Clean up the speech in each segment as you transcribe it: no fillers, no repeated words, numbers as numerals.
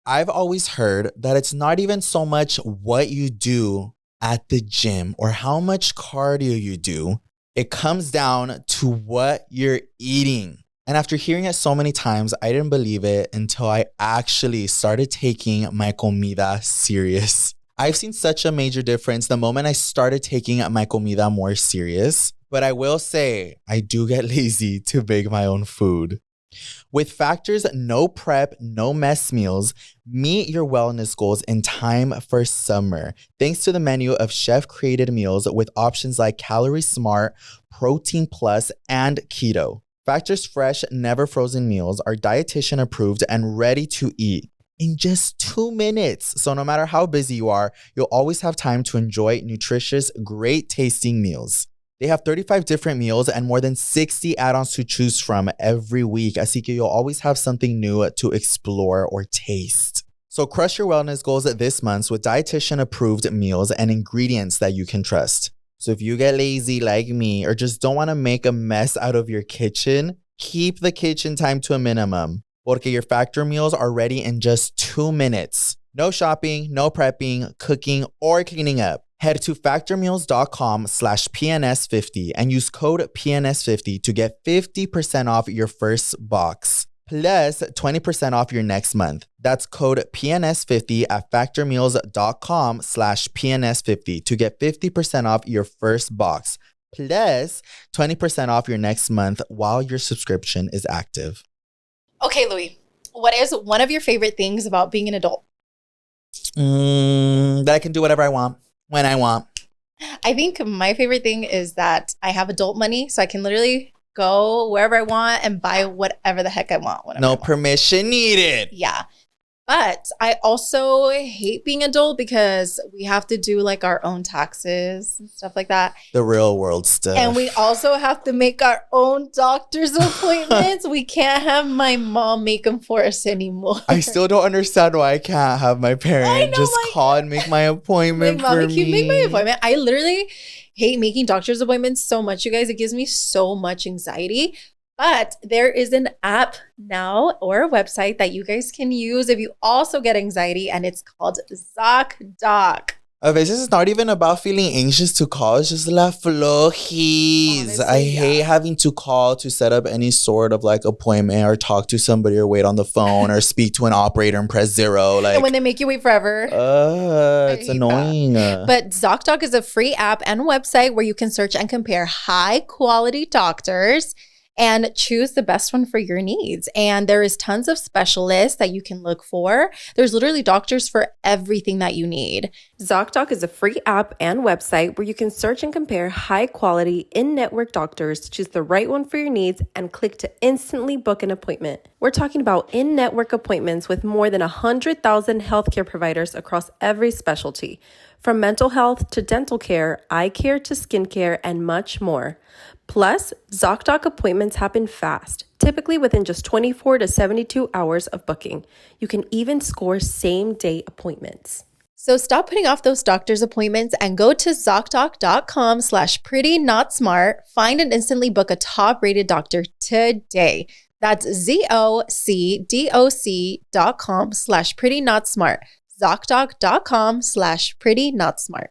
I've always heard that it's not even so much what you do at the gym or how much cardio you do. It comes down to what you're eating. And after hearing it so many times, I didn't believe it until I actually started taking my comida serious. I've seen such a major difference the moment I started taking my comida more serious. But I will say, I do get lazy to bake my own food. With Factor's no prep, no mess meals, meet your wellness goals in time for summer. Thanks to the menu of chef-created meals with options like Calorie Smart, Protein Plus, and Keto. Factor's fresh, never frozen meals are dietitian approved and ready to eat in just 2 minutes. So no matter how busy you are, you'll always have time to enjoy nutritious, great tasting meals. They have 35 different meals and more than 60 add-ons to choose from every week. Así que you'll always have something new to explore or taste. So crush your wellness goals this month with dietitian-approved meals and ingredients that you can trust. So if you get lazy like me or just don't want to make a mess out of your kitchen, keep the kitchen time to a minimum. Porque your Factor meals are ready in just 2 minutes. No shopping, no prepping, cooking, or cleaning up. Head to factormeals.com/PNS50 and use code PNS50 to get 50% off your first box, plus 20% off your next month. That's code PNS50 at factormeals.com/PNS50 to get 50% off your first box, plus 20% off your next month while your subscription is active. Okay, Louie, what is one of your favorite things about being an adult? That I can do whatever I want. When I want. I think my favorite thing is that I have adult money, so I can literally go wherever I want and buy whatever the heck I want. No permission needed. Yeah. But I also hate being adult because we have to do like our own taxes and stuff like that. The real world stuff. And we also have to make our own doctor's appointments. We can't have my mom make them for us anymore. I still don't understand why I can't have my parent just call and make my appointment for me. Can you make my appointment? I literally hate making doctor's appointments so much, you guys. It gives me so much anxiety. But there is an app now or a website that you guys can use if you also get anxiety, and it's called ZocDoc. A veces it's not even about feeling anxious to call. It's just la flojis. Honestly, I hate having to call to set up any sort of like appointment or talk to somebody or wait on the phone or speak to an operator and press 0. Like, and when they make you wait forever. It's annoying. But ZocDoc is a free app and website where you can search and compare high quality doctors and choose the best one for your needs. And there is tons of specialists that you can look for. There's literally doctors for everything that you need. ZocDoc is a free app and website where you can search and compare high-quality, in-network doctors to choose the right one for your needs and click to instantly book an appointment. We're talking about in-network appointments with more than 100,000 healthcare providers across every specialty, from mental health to dental care, eye care to skincare, and much more. Plus, ZocDoc appointments happen fast, typically within just 24 to 72 hours of booking. You can even score same-day appointments. So stop putting off those doctor's appointments and go to ZocDoc.com/prettynotsmart. Find and instantly book a top-rated doctor today. That's ZocDoc.com/prettynotsmart. ZocDoc.com/prettynotsmart.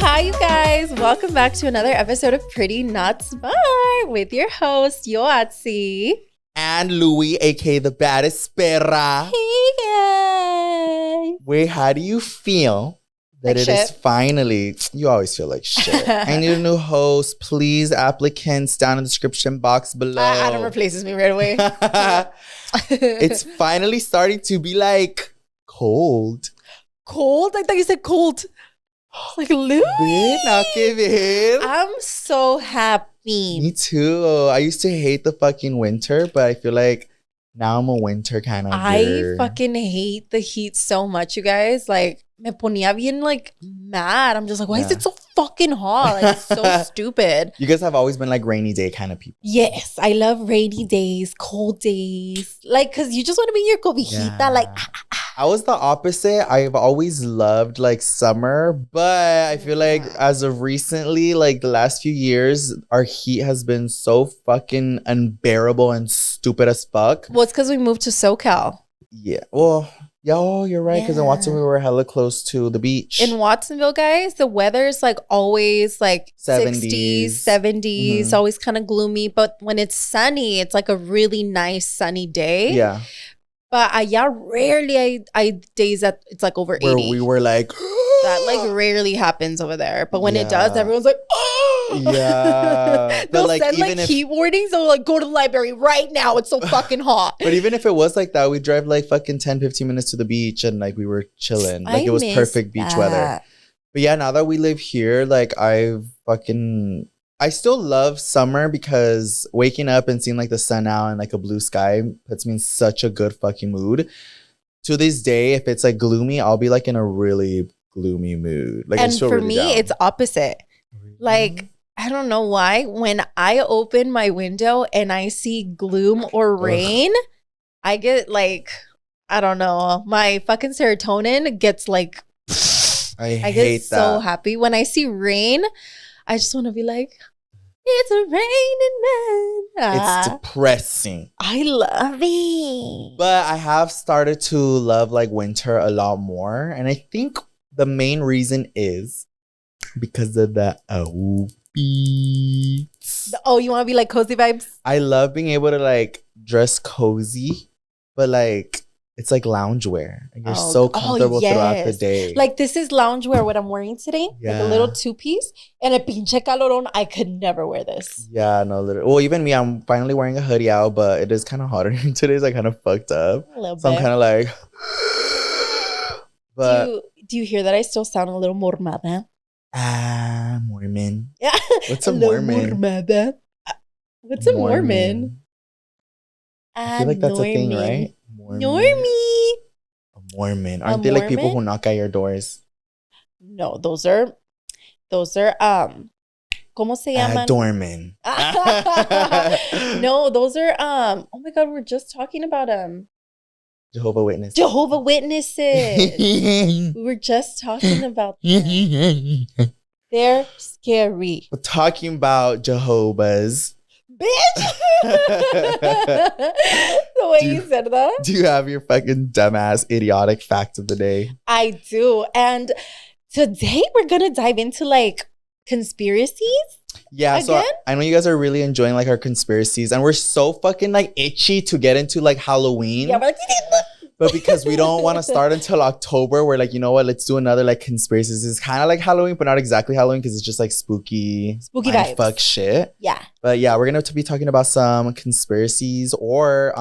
Hi, you guys. Welcome back to another episode of Pretty Not Smart with your host, Yoatzi. And Louie, aka the baddest perra. Hey, guys. Wait, how do you feel that like it is finally, you always feel like shit. I need a new host. Please, applicants down in the description box below. Adam replaces me right away. It's finally starting to be like cold. Cold? I thought you said cold. Like Louie. I'm so happy. Me too. I used to hate the fucking winter, but I feel like now I'm a winter kind of I fucking hate the heat so much, you guys. Like, me ponía bien like mad. I'm just like, why is it so fucking hot? Like, it's so stupid. You guys have always been like rainy day kind of people. Yes, I love rainy days, cold days. Like, because you just want to be in your cobijita, like, I was the opposite. I've always loved like summer, but I feel like as of recently, like the last few years, our heat has been so fucking unbearable and stupid as fuck. Well, it's because we moved to SoCal. Yeah. Well, yo, you're right. Because in Watson, we were hella close to the beach. In Watsonville, guys, the weather is like always like 60s, 70s, always kind of gloomy. But when it's sunny, it's like a really nice sunny day. Yeah. But rarely I days that it's like over 80. Where we were like, that like rarely happens over there. But when it does, everyone's like, oh. Yeah. They'll like, send like heat warnings. They'll like, go to the library right now. It's so fucking hot. But even if it was like that, we drive like fucking 10, 15 minutes to the beach and like we were chilling. Like it was perfect beach weather. But yeah, now that we live here, like I still love summer because waking up and seeing like the sun out and like a blue sky puts me in such a good fucking mood. To this day, if it's like gloomy, I'll be like in a really gloomy mood. Like, and for me, it's opposite. Like, I don't know why. When I open my window and I see gloom or rain, I get like, I don't know, my fucking serotonin gets like, I get so happy. When I see rain, I just want to be like, it's a raining man. It's depressing. I love it. But I have started to love like winter a lot more. And I think the main reason is because of the beats. Oh, you want to be like cozy vibes? I love being able to like dress cozy, but like it's like loungewear. You're so comfortable throughout the day. Like this is loungewear, what I'm wearing today. Yeah. Like a little two-piece. And a pinche calorón. I could never wear this. Yeah, no, literally. Well, even me, I'm finally wearing a hoodie out, but it is kind of hotter today's like kind of fucked up. A little bit. So I'm kind of like... But do you hear that I still sound a little mormada? Mormon. Yeah. What's a Mormon? Mormada. What's a Mormon? I feel like that's a thing, right? Normie. A Mormon. Aren't they like people who knock at your doors? No, those are ¿cómo se llaman? Doorman. No, those are oh my god, we're just talking about Jehovah's Witnesses. Jehovah's Witnesses. We were just talking about them. They're scary. We're talking about Jehovah's. Bitch! The way you said that. Do you have your fucking dumbass idiotic fact of the day? I do. And today we're gonna dive into like conspiracies. Yeah, again? So I know you guys are really enjoying like our conspiracies, and we're so fucking like itchy to get into like Halloween. Yeah, but because we don't want to start until October, we're like, you know what? Let's do another like conspiracies. It's kind of like Halloween, but not exactly Halloween because it's just like spooky vibes. Fuck shit. Yeah. But yeah, we're gonna be talking about some conspiracies or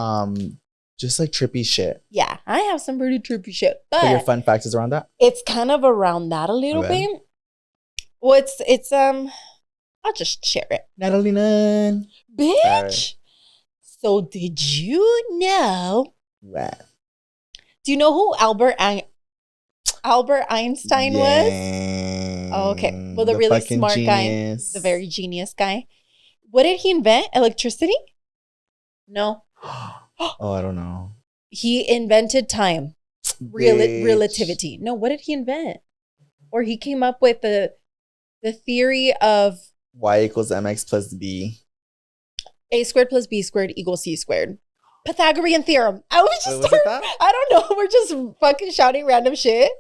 just like trippy shit. Yeah, I have some pretty trippy shit. But so your fun facts is around that? It's kind of around that a little bit. Well, it's I'll just share it. Natalie Nunn. Bitch. Right. So did you know? What? Do you know who Albert Einstein was? Oh, okay. Well, the really smart genius guy. The very genius guy. What did he invent? Electricity? No. Oh, I don't know. He invented time. Relativity. No, what did he invent? Or he came up with the theory of y equals mx plus b. A squared plus b squared equals c squared. Pythagorean theorem. I don't know. We're just fucking shouting random shit.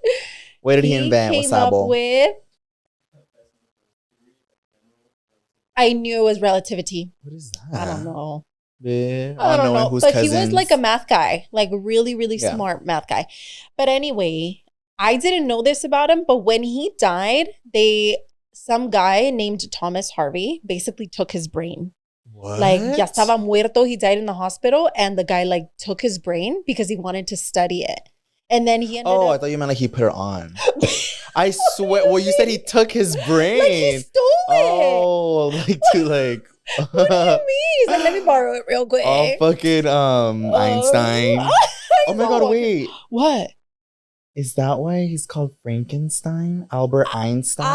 What did he invent? Came up with. I knew it was relativity. What is that? I don't know. Yeah, I don't know. But he was like a math guy, like really, really smart math guy. But anyway, I didn't know this about him. But when he died, some guy named Thomas Harvey basically took his brain. What? Like, ya estaba muerto. He died in the hospital, and the guy like took his brain because he wanted to study it. And then he ended up. I thought you meant like he put it on. I swear. Well, you said he took his brain. Like he stole it. Oh, like to like. What do you mean? He's like, let me borrow it real quick. Oh, fucking Einstein. Oh my god, wait. What? Is that why he's called Frankenstein? Albert Einstein?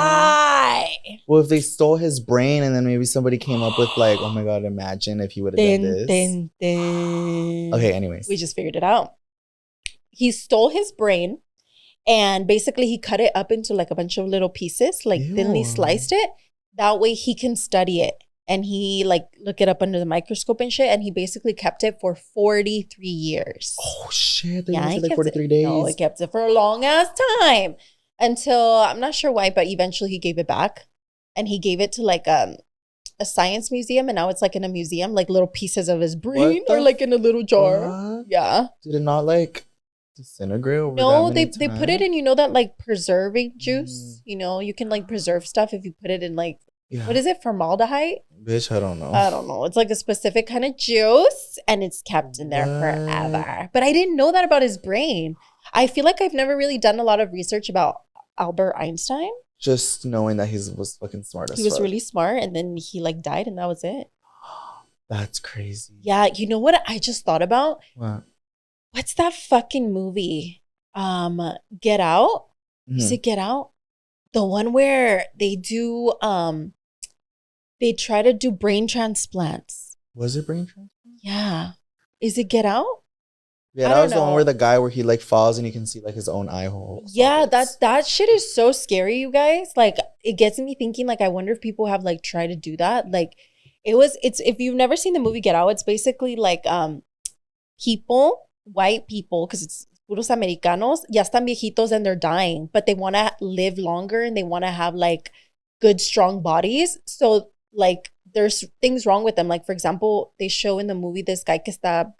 Well, if they stole his brain and then maybe somebody came up with like, oh my god, imagine if he would have done this. Okay, anyways. We just figured it out. he stole his brain and basically he cut it up into like a bunch of little pieces, like thinly sliced it. That way he can study it. And he like look it up under the microscope and shit. And he basically kept it for 43 years. Oh shit! They Yeah, used he it like kept 43 days. No, he kept it for a long ass time until I'm not sure why, but eventually he gave it back, and he gave it to like a science museum, and now it's like in a museum, like little pieces of his brain are like in a little jar. What? Yeah. Did it not like disintegrate over No, that they many put it in, that like preserving juice. You can like preserve stuff if you put it in like what is it, formaldehyde? Bitch, I don't know. I don't know. It's like a specific kind of juice, and it's kept in there forever. But I didn't know that about his brain. I feel like I've never really done a lot of research about Albert Einstein. Just knowing that he was fucking smart as fuck. He was really smart, and then he like died, and that was it. That's crazy. Yeah, you know what I just thought about? What? What's that fucking movie? Get Out? Is it Get Out? The one where they do they try to do brain transplants. Was it brain transplant? Yeah. Is it Get Out? Yeah, that was the one where the guy where he like falls and he can see like his own eye hole. Yeah, that shit is so scary, you guys. Like it gets me thinking, like, I wonder if people have like tried to do that. Like it's if you've never seen the movie Get Out, it's basically like white people, because it's puros americanos, ya están viejitos and they're dying, but they want to live longer and they want to have like good, strong bodies. So like there's things wrong with them. Like, for example, they show in the movie this guy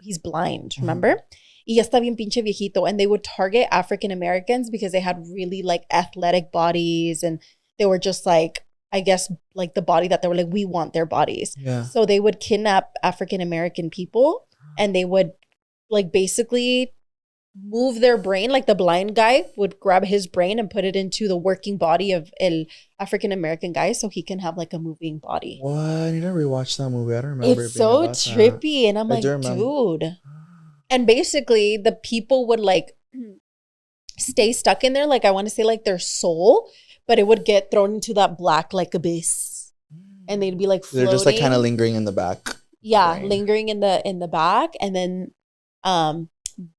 he's blind, remember? Y ya está bien pinche viejito. And they would target African Americans because they had really like athletic bodies, and they were just like, I guess, like the body that they were like, we want their bodies. Yeah. So they would kidnap African American people, and they would like basically move their brain. Like the blind guy would grab his brain and put it into the working body of el African American guy, so he can have like a moving body. What? I need to rewatch that movie. I don't remember. It's so trippy, and I'm like, dude. And basically, the people would like stay stuck in there. Like I want to say, like their soul, but it would get thrown into that black like abyss, and they'd be like floating. They're just like kind of lingering in the back. Yeah, lingering in the back, and then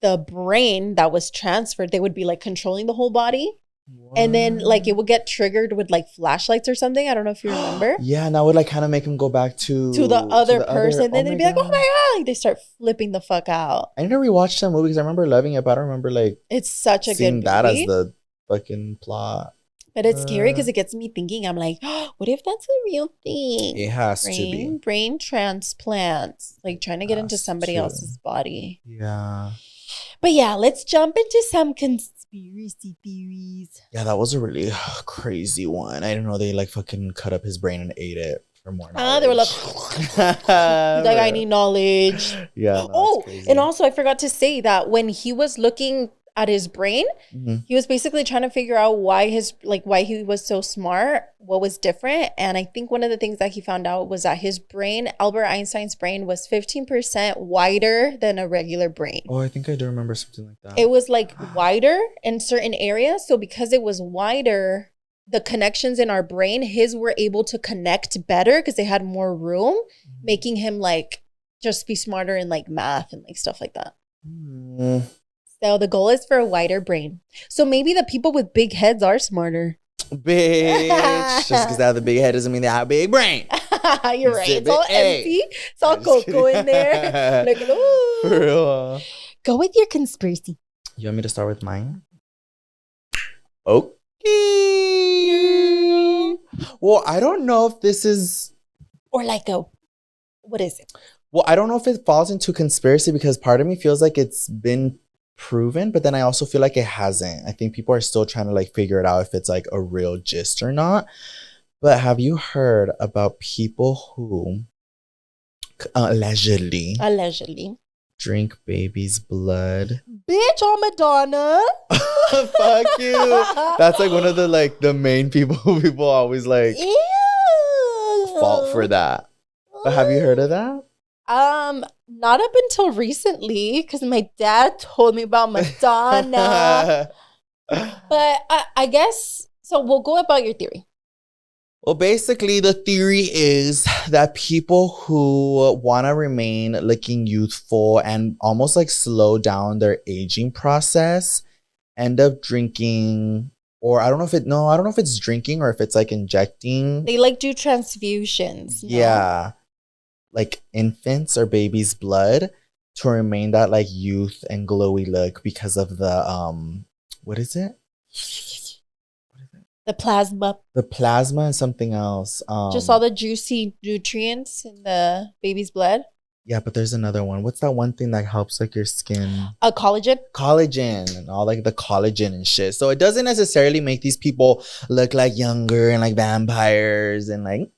the brain that was transferred, they would be like controlling the whole body. What? And then like it would get triggered with like flashlights or something. I don't know if you remember. Yeah, and that would like kind of make him go back to the other person. Then they'd be like, oh my God. Like, they start flipping the fuck out. I need to rewatch that movie because I remember loving it, but I don't remember like it's such a good movie. That as the fucking plot. But it's scary because it gets me thinking. I'm like, oh, what if that's a real thing? It has to be. Brain transplants. Like trying to get into somebody else's body. Yeah. But yeah, let's jump into some conspiracy theories. Yeah, that was a really crazy one. I didn't know they like fucking cut up his brain and ate it for more knowledge. They were like, like I need knowledge. Yeah. No, and also I forgot to say that when he was looking at his brain, he was basically trying to figure out why he was so smart, what was different. And I think one of the things that he found out was that his brain, Albert Einstein's brain, was 15% wider than a regular brain. Oh, I think I do remember something like that. It was like wider in certain areas. So because it was wider, the connections in our brain, his were able to connect better because they had more room, making him like just be smarter in like math and like stuff like that. So the goal is for a wider brain. So maybe the people with big heads are smarter. Bitch. Just because they have the big head doesn't mean they have a big brain. You're right. It's all empty. It's all cocoa in there. Like, ooh. For real. Go with your conspiracy. You want me to start with mine? Okay. Well, I don't know if this is... Or like what is it? Well, I don't know if it falls into conspiracy because part of me feels like it's been proven, but then I also feel like it hasn't. I think people are still trying to like figure it out if it's like a real gist or not. But have you heard about people who allegedly drink baby's blood? Bitch, I'm Madonna. Fuck you. That's like one of the main people who people always like fault for that. But have you heard of that? Not up until recently, because my dad told me about Madonna. But I guess, so we'll go about your theory. Well, basically, the theory is that people who want to remain looking youthful and almost like slow down their aging process end up drinking, or I don't know if it's drinking or if it's like injecting. They like do transfusions. No? Yeah. Like infants or babies' blood to remain that like youth and glowy look because of the what is it? The plasma. The plasma and something else. Just all the juicy nutrients in the baby's blood. Yeah, but there's another one. What's that one thing that helps like your skin? Collagen. Collagen and all like the collagen and shit. So it doesn't necessarily make these people look like younger and like vampires and like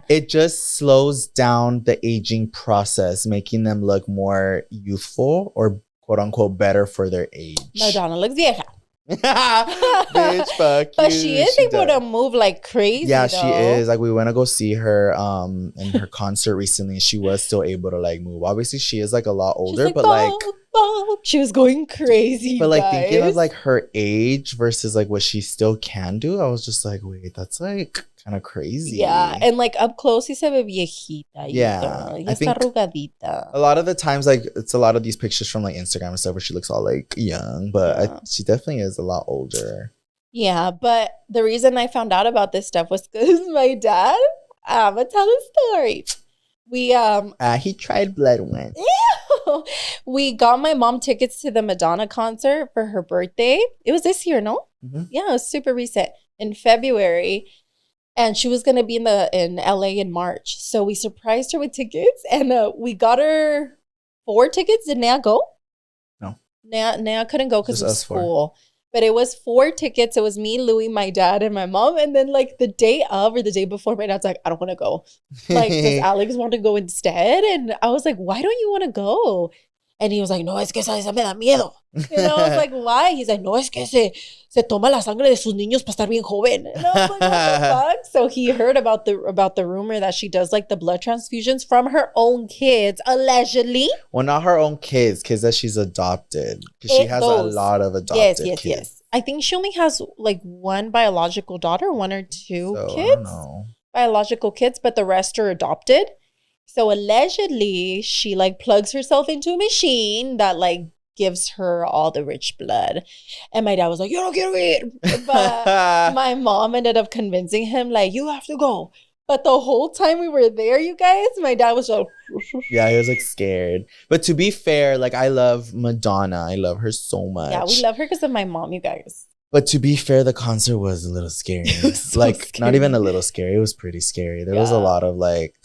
it just slows down the aging process, making them look more youthful or quote unquote better for their age. Madonna looks vieja. Bitch, fuck But you. she is able to move like crazy. Yeah, though. she is. Like we went to go see her in her concert recently. She was still able to like move. Obviously, she is like a lot older, like, but like she was going crazy. but like guys. thinking of like her age versus like what she still can do, I was just like, wait, that's like kind of crazy. Yeah, and like up close, he se ve viejita. Yeah, I think arrugadita. A lot of the times, like it's a lot of these pictures from like Instagram and stuff where she looks all like young, but she definitely is a lot older. Yeah, but the reason I found out about this stuff was because my dad. I'm gonna tell the story. We he tried blood once. We got my mom tickets to the Madonna concert for her birthday. It was this year, no? Mm-hmm. Yeah, it was super recent in February. And she was gonna be in LA in March. So we surprised her with tickets and we got her 4 tickets. Did Naya go? No. Naya couldn't go because of us school. But it was 4 tickets. It was me, Louie, my dad, and my mom. And then like the day of or the day before, my dad's like, I don't want to go. Like, does Alex want to go instead? And I was like, why don't you want to go? And he was like, no, es que esa me da miedo. And I was like, why? He's like, no, es que se toma la sangre de sus niños para estar bien joven. And I was like, what the fuck? So he heard about the rumor that she does like the blood transfusions from her own kids, allegedly. Well, not her own kids that she's adopted. Because she has a lot of adopted kids. Yes. I think she only has like 1 biological daughter, 1 or 2 kids. I don't know. Biological kids, but the rest are adopted. So allegedly, she like plugs herself into a machine that like gives her all the rich blood. And my dad was like, yo no quiero ir. But my mom ended up convincing him like, you have to go. But the whole time we were there, you guys, my dad was like, yeah, he was like scared. But to be fair, like I love Madonna. I love her so much. Yeah, we love her because of my mom, you guys. But to be fair, the concert was a little scary. So like scary. Not even a little scary. It was pretty scary. There was a lot of like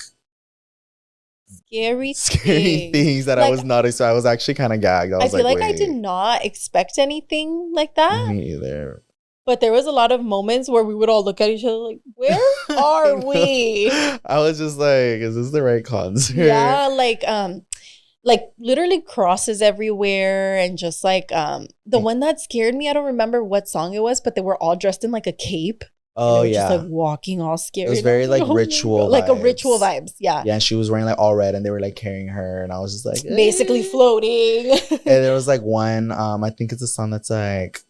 scary things that like, I was not. So I was actually kind of gagged. I feel like I did not expect anything like that. Me either. But there was a lot of moments where we would all look at each other like, where are we? I was just like, is this the right concert? Yeah, like literally crosses everywhere and just like the one that scared me, I don't remember what song it was, but they were all dressed in like a cape. Oh yeah, just like walking all scared. It was very like ritual, like a ritual vibes. Yeah, yeah. And she was wearing like all red, and they were like carrying her, and I was just like basically floating. And there was like one, I think it's a song that's like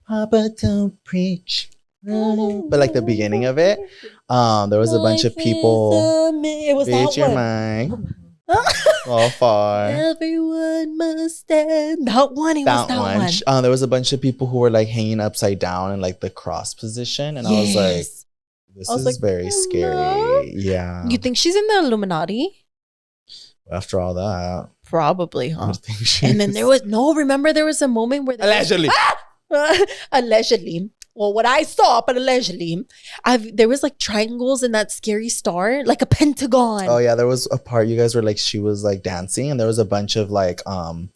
Papa don't preach, but like the beginning of it, there was a bunch of people. It was that your one. Mind. All far. Everyone must stand. That one. It was that one. There was a bunch of people who were like hanging upside down in like the cross position, and I was like, "This is like, very scary." Yeah. You think she's in the Illuminati? After all that, probably, huh? And then there was remember there was a moment where allegedly, allegedly. Well, what I saw, but allegedly, there was like triangles in that scary star, like a pentagon. Oh yeah, there was a part you guys were like, she was like dancing, and there was a bunch of like, I'll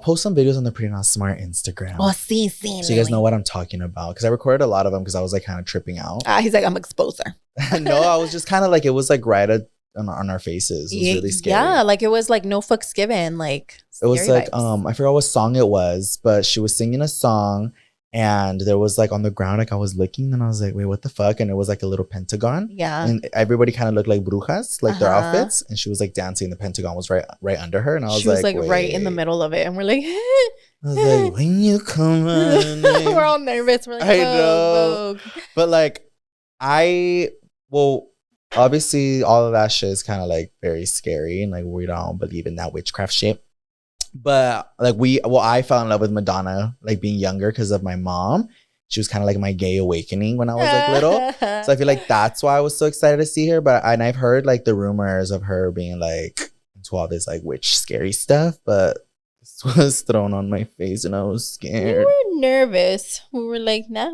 post some videos on the Pretty Not Smart Instagram. Oh, sí. So you guys know what I'm talking about, because I recorded a lot of them because I was like kind of tripping out. He's like, I'm exposer. No, I was just kind of like, it was like right on our faces. It was really scary. Yeah, like it was like no fucks given. Like it was like vibes. I forgot what song it was, but she was singing a song. And there was like on the ground, like I was looking and I was like, wait, what the fuck? And it was like a little pentagon. Yeah. And everybody kind of looked like brujas, like their outfits. And she was like dancing. The pentagon was right under her. And I was she was like right in the middle of it. And we're like, I was like, when you come on. We're all nervous. We're like, I know. But like, Well, obviously all of that shit is kind of like very scary and like we don't believe in that witchcraft shit. But like I fell in love with Madonna like being younger because of my mom. She was kind of like my gay awakening when I was like little. So I feel like that's why I was so excited to see her. And I've heard like the rumors of her being like into all this like witch scary stuff, but this was thrown on my face and I was scared. We were nervous. We were like, nah,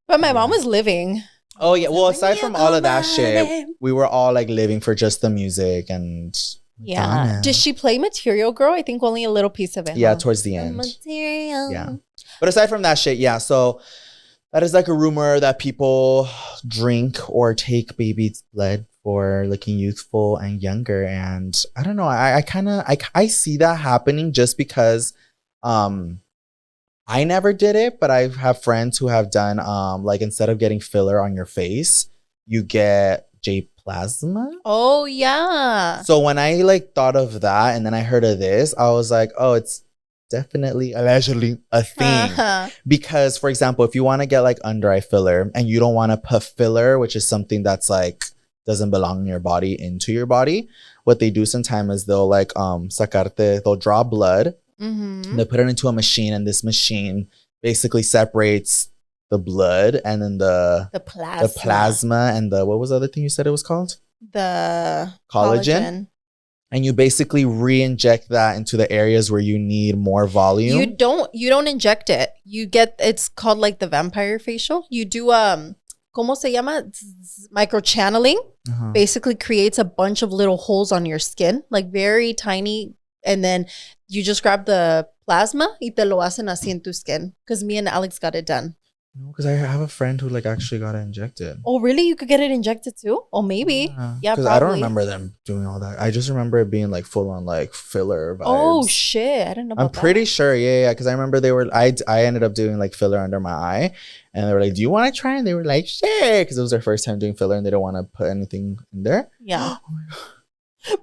but my mom was living. Oh yeah. Well, aside from all of that shit, we were all like living for just the music and Madonna. Did she play Material Girl? I think only a little piece of it. Yeah, towards the end. Material. Yeah. But aside from that shit, yeah. So that is like a rumor that people drink or take baby's blood for looking youthful and younger. And I don't know. I see that happening just because I never did it, but I have friends who have done like instead of getting filler on your face, you get J plasma. Oh yeah. So when I like thought of that and then I heard of this, I was like, oh, it's definitely allegedly a thing. Because for example, if you want to get like under eye filler and you don't want to put filler, which is something that's like doesn't belong in your body, into your body, what they do sometimes is they'll like they'll draw blood, they put it into a machine, and this machine basically separates the blood and then the plasma and the what was the other thing you said it was called? The collagen. And you basically re-inject that into the areas where you need more volume. You don't inject it. It's called like the vampire facial. You do ¿cómo se llama? Microchanneling. Basically creates a bunch of little holes on your skin, like very tiny, and then you just grab the plasma y te lo hacen así en tu skin. Because me and Alex got it done. No, because I have a friend who like actually got it injected. Oh, really? You could get it injected too? Oh, maybe. Yeah, because I don't remember them doing all that. I just remember it being like full on like filler vibes. Oh shit! I didn't know. I'm pretty sure. Yeah. Because I remember I ended up doing like filler under my eye, and they were like, "Do you want to try?" And they were like, "Sure," because it was their first time doing filler, and they don't want to put anything in there. Yeah.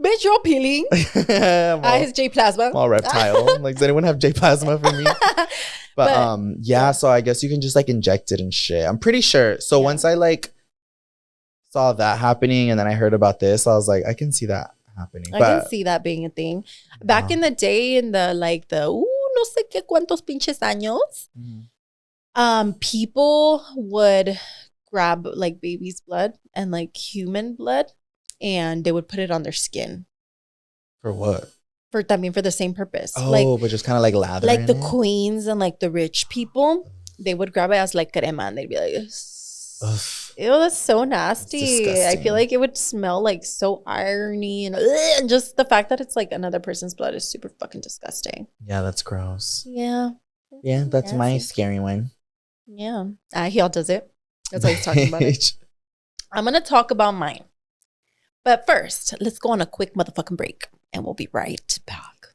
Bitch, you're peeling. His J plasma. I'm all reptile. Like, does anyone have J plasma for me? But yeah, so I guess you can just like inject it and shit. I'm pretty sure. So once I like saw that happening and then I heard about this, I was like, I can see that happening. I can see that being a thing. Back in the day, in the like the no sé qué cuántos pinches años, people would grab like baby's blood and like human blood and they would put it on their skin. For what? For the same purpose. Oh, but just kind of like lather. Like the queens and like the rich people, they would grab it as like crema and they'd be like, ew, that's so nasty. I feel like it would smell like so irony and just the fact that it's like another person's blood is super fucking disgusting. Yeah, that's gross. Yeah. Yeah, that's my scary one. Yeah. He all does it. That's why he's talking about it. I'm going to talk about mine. But first, let's go on a quick motherfucking break. And we'll be right back.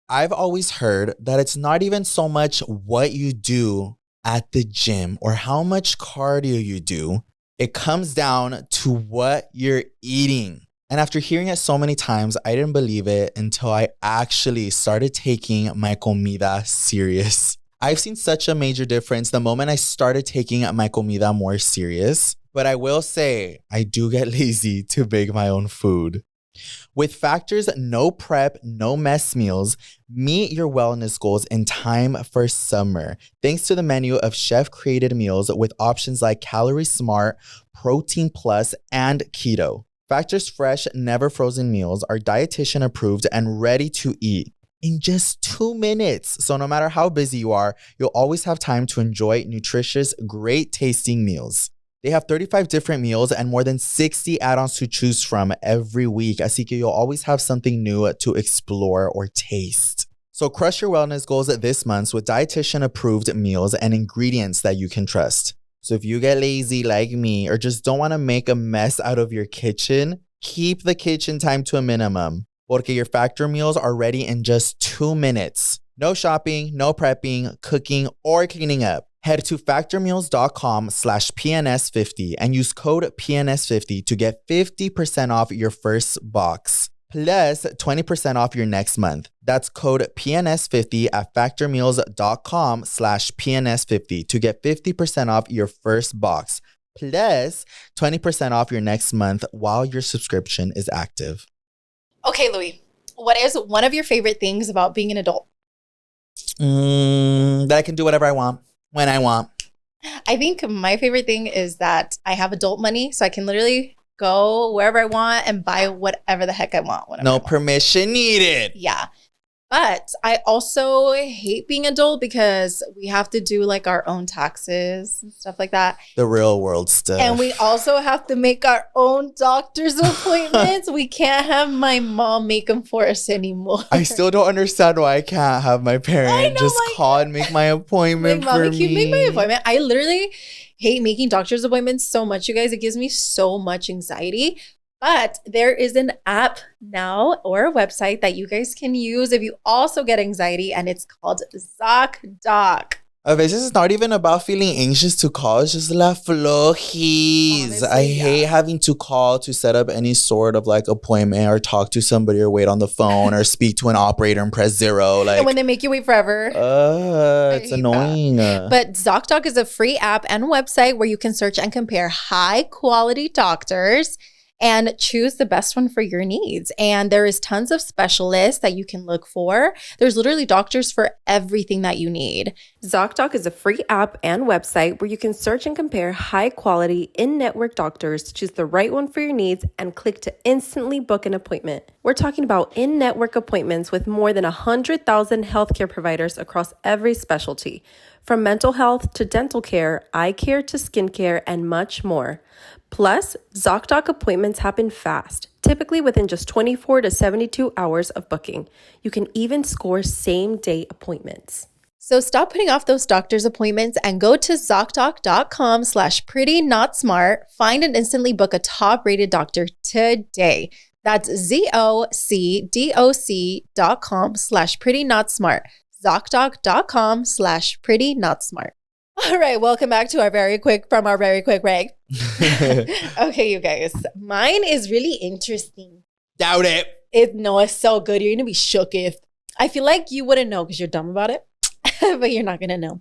I've always heard that it's not even so much what you do at the gym or how much cardio you do. It comes down to what you're eating. And after hearing it so many times, I didn't believe it until I actually started taking my comida serious. I've seen such a major difference the moment I started taking my comida more serious. But I will say, I do get lazy to bake my own food. With Factor's no prep, no mess meals, meet your wellness goals in time for summer. Thanks to the menu of chef-created meals with options like Calorie Smart, Protein Plus, and Keto. Factor's fresh, never frozen meals are dietitian approved and ready to eat in just 2 minutes. So no matter how busy you are, you'll always have time to enjoy nutritious, great tasting meals. They have 35 different meals and more than 60 add-ons to choose from every week. Así que you'll always have something new to explore or taste. So crush your wellness goals this month with dietitian-approved meals and ingredients that you can trust. So if you get lazy like me or just don't want to make a mess out of your kitchen, keep the kitchen time to a minimum. Porque your Factor meals are ready in just 2 minutes. No shopping, no prepping, cooking, or cleaning up. Head to factormeals.com/PNS50 and use code PNS50 to get 50% off your first box, plus 20% off your next month. That's code PNS50 at factormeals.com/PNS50 to get 50% off your first box, plus 20% off your next month while your subscription is active. Okay, Louie, what is one of your favorite things about being an adult? That I can do whatever I want, when I want. I think my favorite thing is that I have adult money, so I can literally go wherever I want and buy whatever the heck I want. No permission needed. Yeah. But I also hate being adult because we have to do like our own taxes and stuff like that. The real world stuff. And we also have to make our own doctor's appointments. We can't have my mom make them for us anymore. I still don't understand why I can't have my parent just call and make my appointment for me. Can you make my appointment? I literally hate making doctor's appointments so much, you guys. It gives me so much anxiety. But there is an app now or a website that you guys can use if you also get anxiety, and it's called ZocDoc. A veces it's not even about feeling anxious to call. It's just la flojis. Honestly, I hate having to call to set up any sort of like appointment or talk to somebody or wait on the phone or speak to an operator and press 0. Like, and when they make you wait forever. It's annoying. But ZocDoc is a free app and website where you can search and compare high quality doctors and choose the best one for your needs. And there is tons of specialists that you can look for. There's literally doctors for everything that you need. ZocDoc is a free app and website where you can search and compare high-quality, in-network doctors to choose the right one for your needs and click to instantly book an appointment. We're talking about in-network appointments with more than 100,000 healthcare providers across every specialty, from mental health to dental care, eye care to skincare, and much more. Plus, ZocDoc appointments happen fast, typically within just 24 to 72 hours of booking. You can even score same-day appointments. So stop putting off those doctor's appointments and go to ZocDoc.com/prettynotsmart. Find and instantly book a top-rated doctor today. That's ZocDoc.com/prettynotsmart. ZocDoc.com/prettynotsmart. All right, welcome back to our very quick rag. Okay, you guys, mine is really interesting. Doubt it. It's so good. You're gonna be shook if I feel like you wouldn't know because you're dumb about it, but you're not gonna know.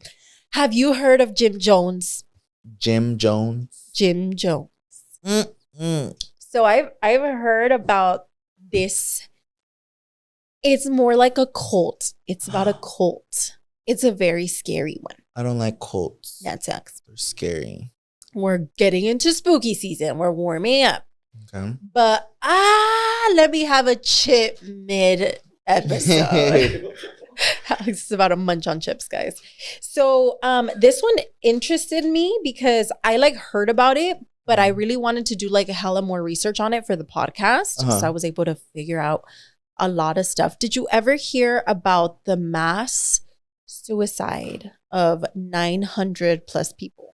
Have you heard of Jim Jones? Jim Jones. So I've heard about this. It's more like a cult. It's about a cult. It's a very scary one. I don't like cults. That sucks. They're scary. We're getting into spooky season. We're warming up. Okay. But let me have a chip mid episode. Alex is about to munch on chips, guys. So this one interested me because I heard about it, but I really wanted to do a hella more research on it for the podcast. So I was able to figure out a lot of stuff. Did you ever hear about the mass suicide of 900 plus people?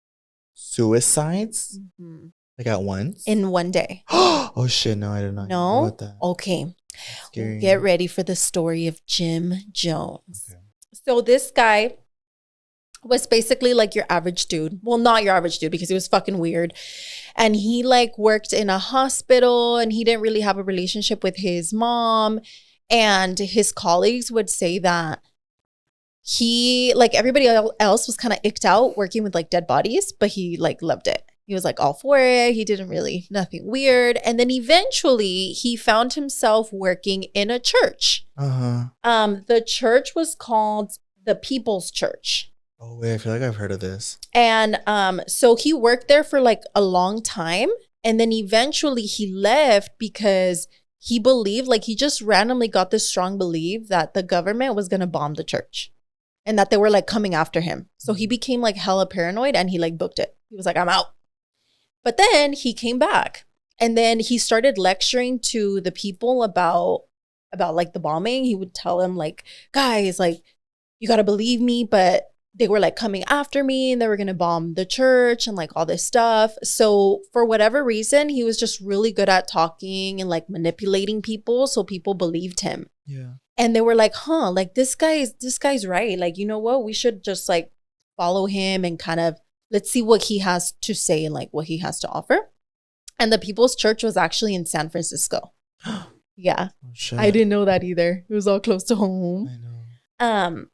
Suicides? Mm-hmm. At once? In one day. Oh shit, no, I did not know about that. Okay. Scary. Get ready for the story of Jim Jones. Okay. So this guy was basically your average dude. Well, not your average dude because he was fucking weird. And he worked in a hospital and he didn't really have a relationship with his mom. And his colleagues would say that he, everybody else was kind of icked out working with dead bodies, but he loved it. He was all for it. He didn't really, nothing weird. And then eventually he found himself working in a church. The church was called the People's Church. Oh, wait, I feel like I've heard of this. And so he worked there for a long time. And then eventually he left because he believed, he just randomly got this strong belief that the government was going to bomb the church and that they were coming after him. So he became hella paranoid and he booked it. He was I'm out. But then he came back and then he started lecturing to the people about the bombing. He would tell them guys, you got to believe me, but they were coming after me and they were going to bomb the church and all this stuff. So for whatever reason, he was just really good at talking and manipulating people. So people believed him. Yeah. And they were this guy's right. You know what? We should just follow him and kind of let's see what he has to say and what he has to offer. And the People's Church was actually in San Francisco. Yeah. Oh, shit. I didn't know that either. It was all close to home. I know.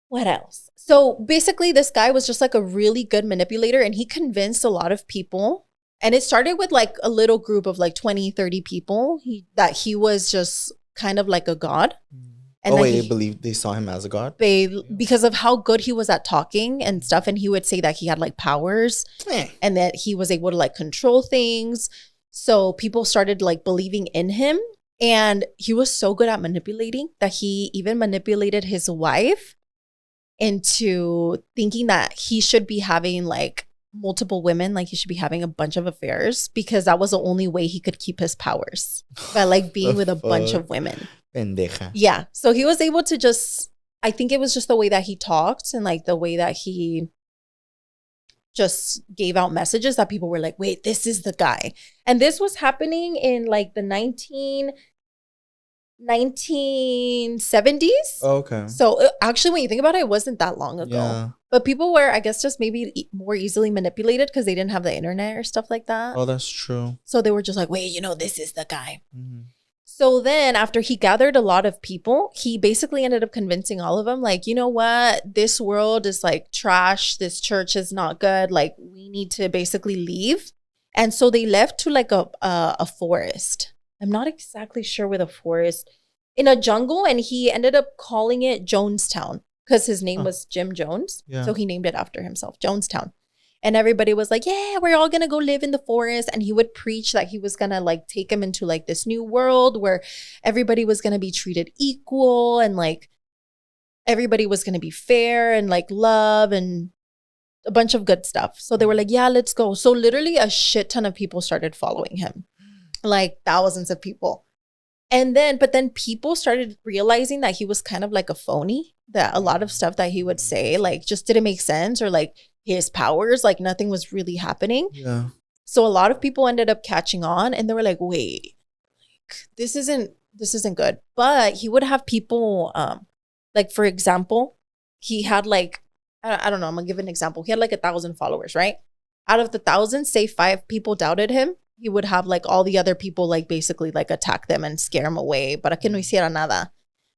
What else? So basically, this guy was just like a really good manipulator, and he convinced a lot of people. And it started with like a little group of like 20, 30 people that he was just kind of like a god. And they believed they saw him as a god? Because of how good he was at talking and stuff. And he would say that he had like powers and that he was able to like control things. So people started like believing in him. And he was so good at manipulating that he even manipulated his wife into thinking that he should be having like multiple women, like he should be having a bunch of affairs, because that was the only way he could keep his powers, by like being with a bunch of women. Pendeja. Yeah. So he was able to just, I think it was just the way that he talked and like the way that he just gave out messages that people were like, wait, this is the guy. And this was happening in like the 1970s. Oh, okay. So actually, when you think about it, it wasn't that long ago. Yeah. But people were, I guess, just maybe more easily manipulated because they didn't have the internet or stuff like that. Oh, that's true. So they were just like, wait, this is the guy. Mm-hmm. So then after he gathered a lot of people, he basically ended up convincing all of them, like, you know what? This world is like trash. This church is not good. Like, we need to basically leave. And so they left to like a forest. I'm not exactly sure where the forest, in a jungle. And he ended up calling it Jonestown because his name was Jim Jones. Yeah. So he named it after himself, Jonestown. And everybody was like, yeah, we're all going to go live in the forest. And he would preach that he was going to like take him into like this new world where everybody was going to be treated equal and like everybody was going to be fair and like love and a bunch of good stuff. So they were like, yeah, let's go. So literally a shit ton of people started following him, like thousands of people. But then people started realizing that he was kind of like a phony, that a lot of stuff that he would say like just didn't make sense, or like his powers, like nothing was really happening. Yeah. So a lot of people ended up catching on, and they were like, wait, like, this isn't good. But he would have people, like, for example, he had like, I don't know, I'm gonna give an example. He had like 1,000 followers, right? Out of the 1,000, say 5 people doubted him. He would have like all the other people like basically like attack them and scare him away. Para que no hiciera nada.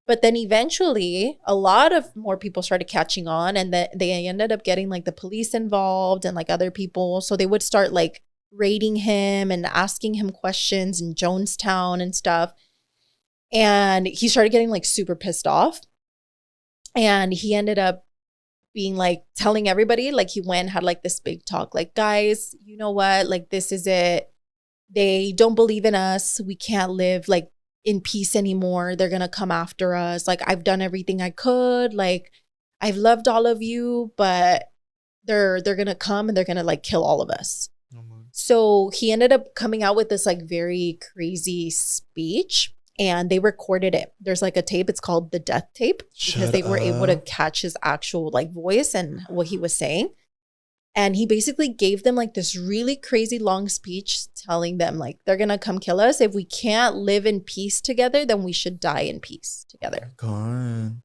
But then eventually a lot of more people started catching on, and they ended up getting like the police involved and like other people. So they would start like raiding him and asking him questions in Jonestown and stuff. And he started getting like super pissed off. And he ended up being like telling everybody, like he went and had like this big talk, like, guys, you know what? Like, this is it. They don't believe in us. We can't live like in peace anymore. They're going to come after us. Like, I've done everything I could. Like, I've loved all of you, but they're going to come and they're going to like kill all of us. So he ended up coming out with this like very crazy speech, and they recorded it. There's like a tape. It's called the death tape, because they were able to catch his actual like voice and what he was saying. And he basically gave them like this really crazy long speech telling them like, they're going to come kill us. If we can't live in peace together, then we should die in peace together. God.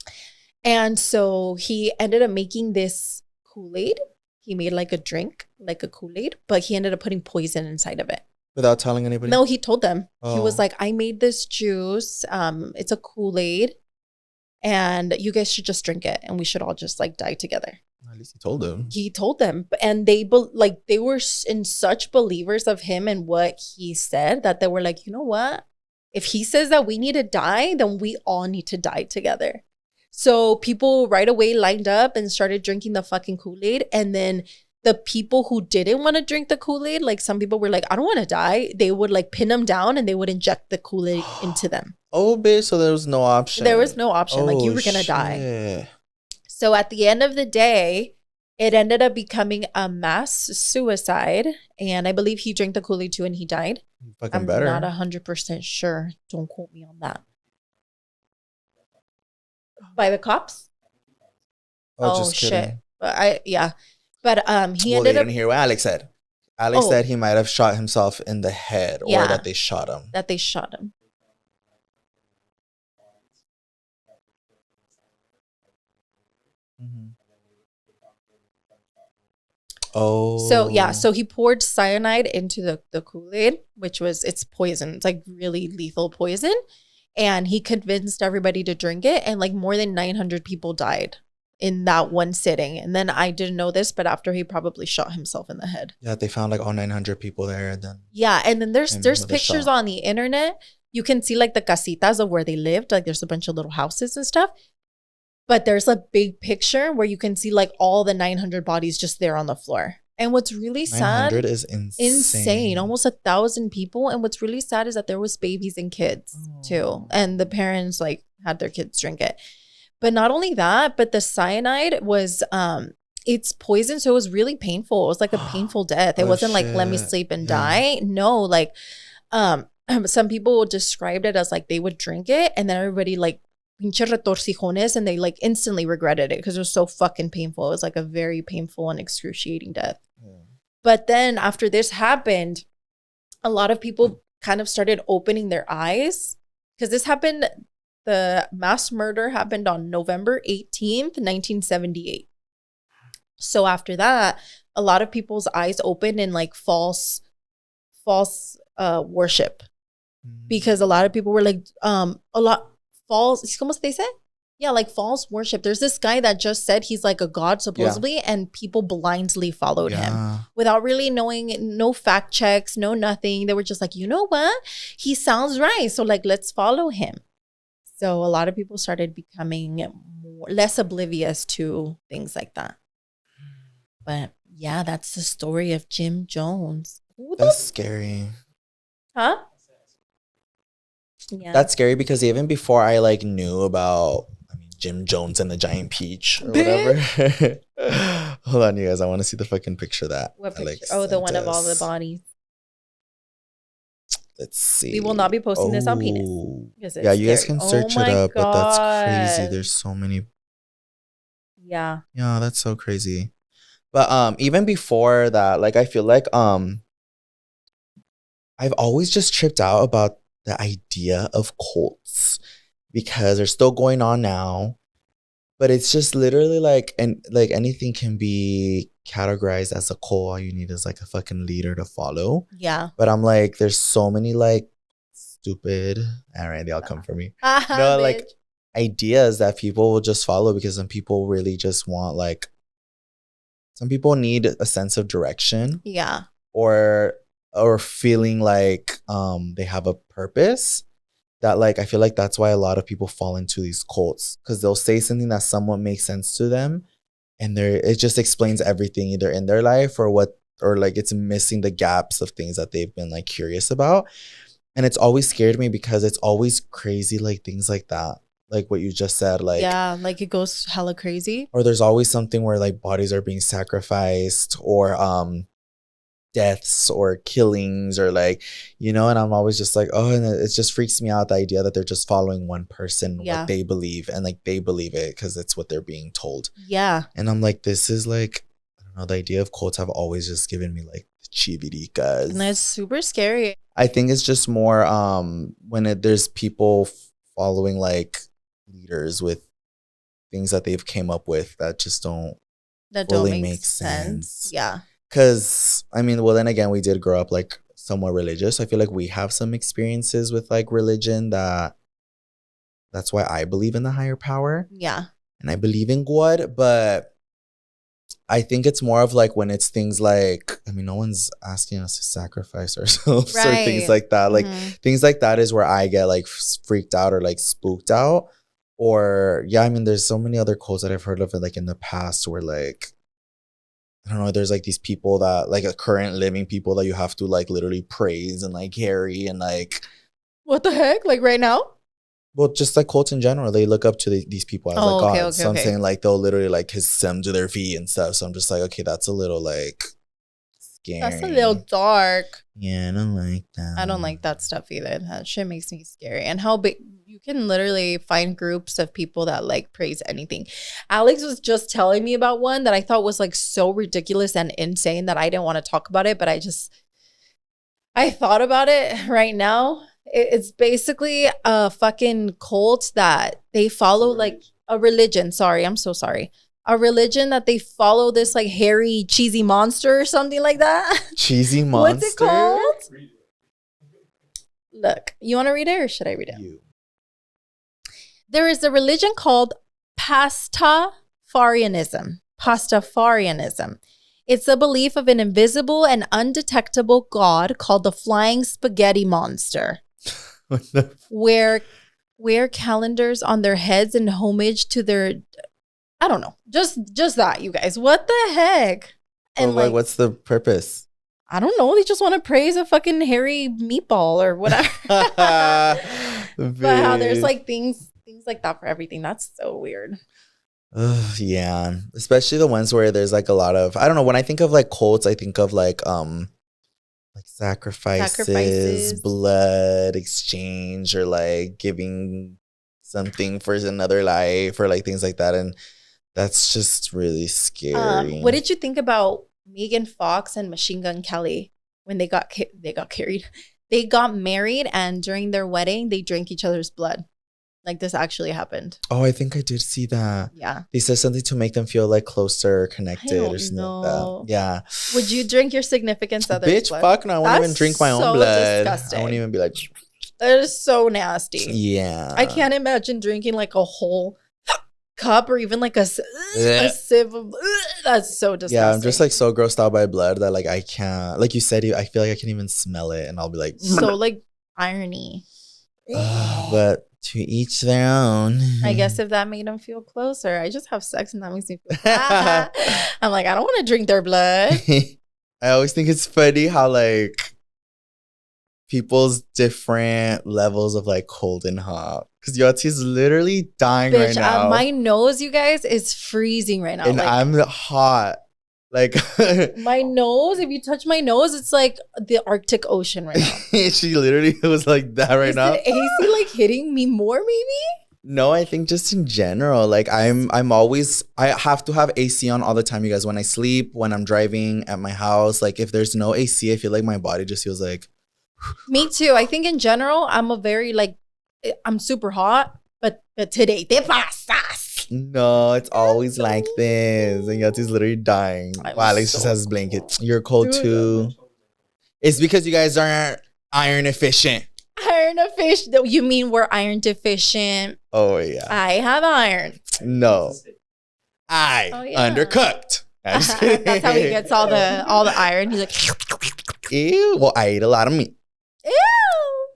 And so he ended up making this Kool-Aid. He made like a drink, like a Kool-Aid, but he ended up putting poison inside of it. Without telling anybody? No, he told them. Oh. He was like, I made this juice. It's a Kool-Aid. And you guys should just drink it. And we should all just like die together. At least he told them. He told them. And they were in such believers of him and what he said that they were like, you know what? If he says that we need to die, then we all need to die together. So people right away lined up and started drinking the fucking Kool-Aid. And then the people who didn't want to drink the Kool-Aid, like some people were like, I don't want to die. They would like pin them down and they would inject the Kool-Aid into them. Oh, bitch. So there was no option. There was no option. Like, you were going to die. So at the end of the day, it ended up becoming a mass suicide. And I believe he drank the Kool-Aid too and he died. I'm better. not 100% sure. Don't quote me on that. By the cops? Oh, just kidding. Shit. But he ended up... You didn't hear what Alex said. Alex said he might have shot himself in the head, or that they shot him. That they shot him. Mm-hmm. Oh. So he poured cyanide into the Kool-Aid, which was, it's poison. It's like really lethal poison. And he convinced everybody to drink it. And like more than 900 people died in that one sitting. And then I didn't know this, but after he probably shot himself in the head. Yeah, they found like all 900 people there. And then and then there's pictures on the internet. You can see like the casitas of where they lived. Like there's a bunch of little houses and stuff. But there's a big picture where you can see like all the 900 bodies just there on the floor. And what's really sad 900 is insane. Almost 1,000 people. And what's really sad is that there was babies and kids too. And the parents like had their kids drink it. But not only that, but the cyanide was it's poison, so it was really painful. It was like a painful death. It wasn't like let me sleep and die. No, like some people described it as like they would drink it and then everybody like pinche retorcijones, and they like instantly regretted it because it was so fucking painful. It was like a very painful and excruciating death. But then after this happened, a lot of people kind of started opening their eyes because this happened. The mass murder happened on November 18th, 1978. So after that, a lot of people's eyes opened in like false worship, because a lot of people were like a lot false. ¿Cómo se dice? Yeah, like false worship. There's this guy that just said he's like a god supposedly, and people blindly followed him without really knowing, no fact checks, no nothing. They were just like, you know what? He sounds right. So like, let's follow him. So a lot of people started becoming less oblivious to things like that. But yeah, that's the story of Jim Jones. That's scary. Huh? Yeah. That's scary because even before I like knew about Jim Jones and the giant peach or whatever. Hold on, you guys. I want to see the fucking picture of that. What picture? The one of all the bodies. Let's see. We will not be posting this on Penis. Yeah, you guys can search it up, but that's crazy. There's so many. Yeah. Yeah, that's so crazy. But even before that, like I feel like I've always just tripped out about the idea of cults because they're still going on now. But it's just literally like, and like anything can be categorized as a cult. All you need is like a fucking leader to follow. Yeah. But I'm like, there's so many like stupid, all right, they'll come for me. No, like ideas that people will just follow because some people really just want like, some people need a sense of direction. Yeah. Or feeling like they have a purpose. That like I feel like that's why a lot of people fall into these cults, because they'll say something that somewhat makes sense to them, and it just explains everything either in their life or like it's missing the gaps of things that they've been like curious about. And it's always scared me because it's always crazy, like things like that, like what you just said, like yeah, like it goes hella crazy. Or there's always something where like bodies are being sacrificed, or deaths or killings, or like, you know, and I'm always just like, oh, and it just freaks me out, the idea that they're just following one person, what they believe, and like they believe it because it's what they're being told. Yeah. And I'm like, this is like, I don't know, the idea of cults have always just given me like the chiviricas. And that's super scary. I think it's just more when there's people following like leaders with things that they've came up with that just don't fully make sense. Yeah. Because, I mean, well, then again, we did grow up like somewhat religious. I feel like we have some experiences with like religion that's why I believe in the higher power. Yeah. And I believe in God. But I think it's more of like when it's things like, I mean, no one's asking us to sacrifice ourselves or things like that. Like things like that is where I get like freaked out or like spooked out. Or, yeah, I mean, there's so many other cults that I've heard of like in the past where like, I don't know, there's like these people that like a current living people that you have to like literally praise and like carry and like. What the heck? Like right now? Well, just like cults in general, they look up to these people as like gods. So I'm saying like they'll literally like kiss them to their feet and stuff. So I'm just like, okay, that's a little like scary. That's a little dark. Yeah, I don't like that. I don't like that stuff either. That shit makes me scary. And how big you can literally find groups of people that like praise anything. Alex was just telling me about one that I thought was like so ridiculous and insane that I didn't want to talk about it, but I thought about it right now. It's basically a fucking cult that they follow like a religion. Sorry, I'm so sorry. A religion that they follow this like hairy, cheesy monster or something like that. Cheesy monster? What's it called? Look, you want to read it or should I read it? You. There is a religion called Pastafarianism. Pastafarianism. Pastafarianism. It's the belief of an invisible and undetectable god called the flying spaghetti monster. Wear calendars on their heads in homage to their, I don't know, just that, you guys. What the heck? And well, what's the purpose? I don't know. They just want to praise a fucking hairy meatball or whatever. But how there's like things like that for everything. That's so weird. Yeah, especially the ones where there's like a lot of, I don't know, when I think of like cults, I think of like sacrifices, blood exchange, or like giving something for another life, or like things like that, and that's just really scary. What did you think about Megan Fox and Machine Gun Kelly when they got carried? They got married, and during their wedding, they drank each other's blood. Like, this actually happened. Oh, I think I did see that. Yeah. They said something to make them feel like closer, connected, or something like that. Yeah. Would you drink your significant other's Bitch, blood? fuck no. I won't even drink my own blood. Disgusting. I won't even be like... That is so nasty. Yeah. I can't imagine drinking like a whole cup or even like a sieve of... That's so disgusting. Yeah, I'm just like so grossed out by blood that like I can't... Like you said, I feel like I can't even smell it, and I'll be like... So like irony. But... to each their own. I guess if that made them feel closer, I just have sex and that makes me feel I'm like, I don't want to drink their blood. I always think it's funny how like people's different levels of like cold and hot. Because Yoatzi is literally dying right now. My nose, you guys, is freezing right now. And like, I'm hot. Like my nose, if you touch my nose, it's like the Arctic Ocean right now. She literally was like that right now. Is the AC like hitting me more maybe? No, I think just in general. Like I'm always, I have to have AC on all the time, you guys. When I sleep, when I'm driving at my house, like if there's no AC, I feel like my body just feels like. Me too. I think in general, I'm super hot, but today, te pasas. No, it's always like this. And Yoatzi's literally dying. Wow, Alex just has his blanket. You're cold too. It's because you guys aren't iron efficient. Iron efficient? You mean we're iron deficient? Oh, yeah. I have iron. No. Undercooked. That's how he gets all the iron. He's like, ew. Well, I ate a lot of meat. Ew.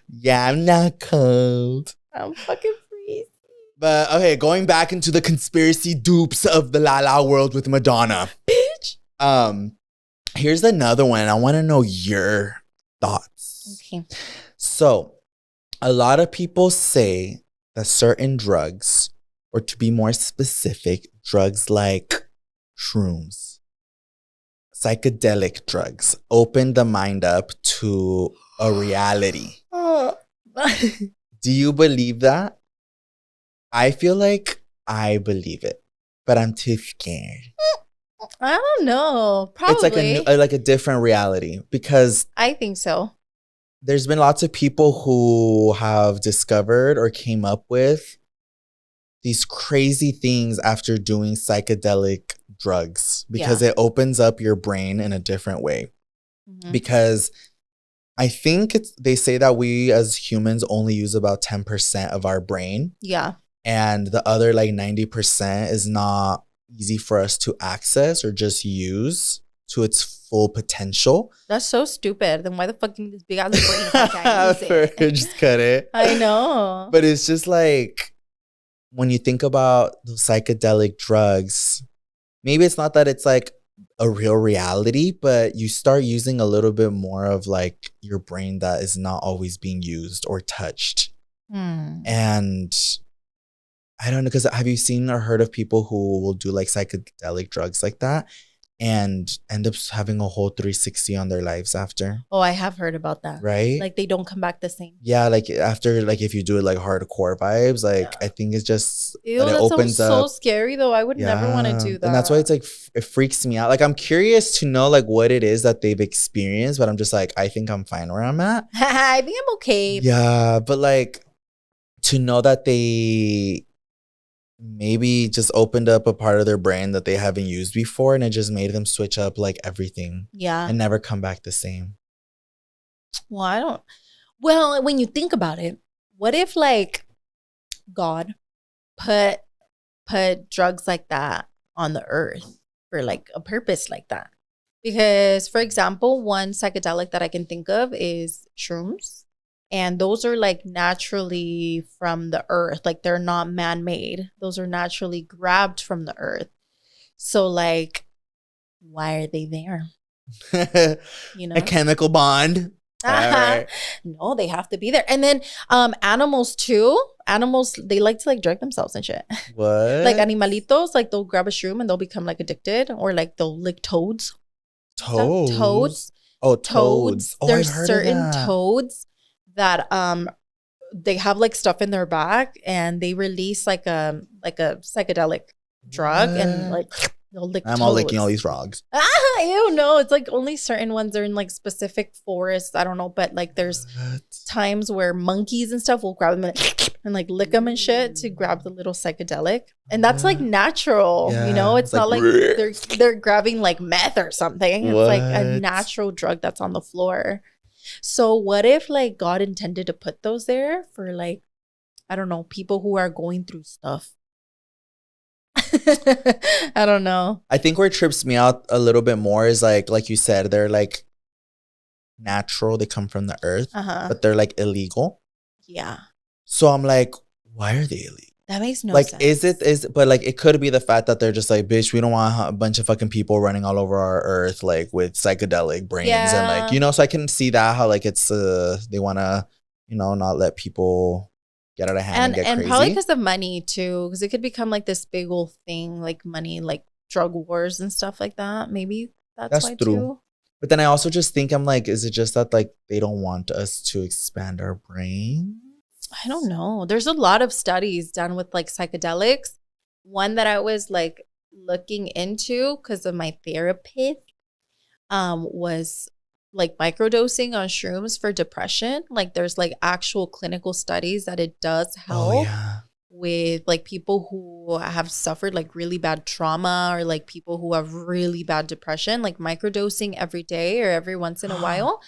Yeah, I'm not cold. I'm fucking freezing. But okay, going back into the conspiracy dupes of the La La world with Madonna. Bitch. Here's another one. I want to know your thoughts. Okay. So, a lot of people say that certain drugs, or to be more specific, drugs like shrooms, psychedelic drugs, open the mind up to a reality. Do you believe that? I feel like I believe it, but I'm too scared. I don't know. Probably. It's like a different reality, because I think so. There's been lots of people who have discovered or came up with these crazy things after doing psychedelic drugs, because it opens up your brain in a different way. Mm-hmm. Because I think they say that we as humans only use about 10% of our brain. Yeah. And the other like 90% is not easy for us to access or just use to its full potential. That's so stupid. Then why the fuck this big ass brain if I can't use it? Just cut it. I know. But it's just like, when you think about those psychedelic drugs, maybe it's not that it's like a real reality, but you start using a little bit more of like your brain that is not always being used or touched. And I don't know, because have you seen or heard of people who will do like psychedelic drugs like that and end up having a whole 360 on their lives after? Oh, I have heard about that. Right? Like they don't come back the same. Yeah, like after, like if you do it like hardcore vibes, like I think it's just Ew, that opens up. So scary though. I would never want to do that. And that's why it's like, it freaks me out. Like I'm curious to know like what it is that they've experienced, but I'm just like, I think I'm fine where I'm at. I think I'm okay. Yeah, but like to know that they maybe just opened up a part of their brain that they haven't used before, and it just made them switch up like everything. Yeah. And never come back the same. Well, when you think about it, what if like God put put drugs like that on the earth for like a purpose like that. Because, for example, one psychedelic that I can think of is shrooms. And those are like naturally from the earth. Like they're not man-made. Those are naturally grabbed from the earth. So like, why are they there? You know? A chemical bond. Right. No, they have to be there. And then animals too. Animals, they like to like drug themselves and shit. What? Like animalitos, like they'll grab a shroom and they'll become like addicted, or like they'll lick toads. Toads? Toads. Oh, toads. Oh, There's I've heard certain of that. toads that they have like stuff in their back and they release like a psychedelic drug and What? like they'll lick I'm toads. all licking all these frogs. Ew, no, it's like only certain ones are in like specific forests. I don't know, but like there's What? times where monkeys and stuff will grab them and like lick them and shit to grab the little psychedelic, and that's like natural. You know, Yeah, it's it's not like, like they're grabbing like meth or something. It's like a What? natural drug that's on the floor. So what if like God intended to put those there for like, I don't know, people who are going through stuff? I don't know. I think where it trips me out a little bit more is like you said, they're like natural. They come from the earth, but they're like illegal. Yeah. So I'm like, why are they illegal? That makes no Like, sense. but like, it could be the fact that they're just like, bitch, we don't want a bunch of fucking people running all over our earth, like with psychedelic brains. And like, you know, so I can see that how like it's, they want to, you know, not let people get out of hand and get crazy. Probably because of money too, because it could become like this big old thing, like money, like drug wars and stuff like that. Maybe that's why true. too. But then I also just think, I'm like, is it just that like they don't want us to expand our brain? I don't know. There's a lot of studies done with like psychedelics. One that I was like looking into because of my therapist was like microdosing on shrooms for depression. Like there's like actual clinical studies that it does help with like people who have suffered like really bad trauma, or like people who have really bad depression. Like microdosing every day or every once in a while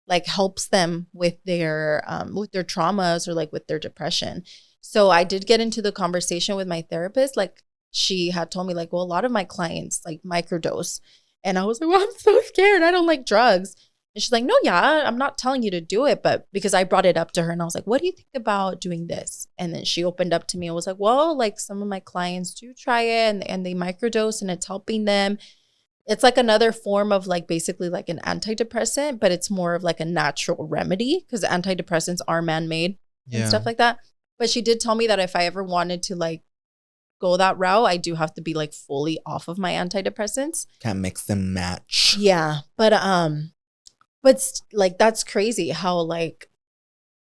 like helps them with their traumas or like with their depression. So I did get into the conversation with my therapist. Like she had told me like, well, a lot of my clients like microdose. And I was like, well, I'm so scared. I don't like drugs. And she's like, no, yeah, I'm not telling you to do it. But because I brought it up to her and I was like, what do you think about doing this? And then she opened up to me and was like, well, like some of my clients do try it and they microdose and it's helping them. It's like another form of like basically like an antidepressant, but it's more of like a natural remedy because antidepressants are man-made and stuff like that. But she did tell me that if I ever wanted to like go that route, I do have to be like fully off of my antidepressants. Can't mix and match. Yeah. But like that's crazy how like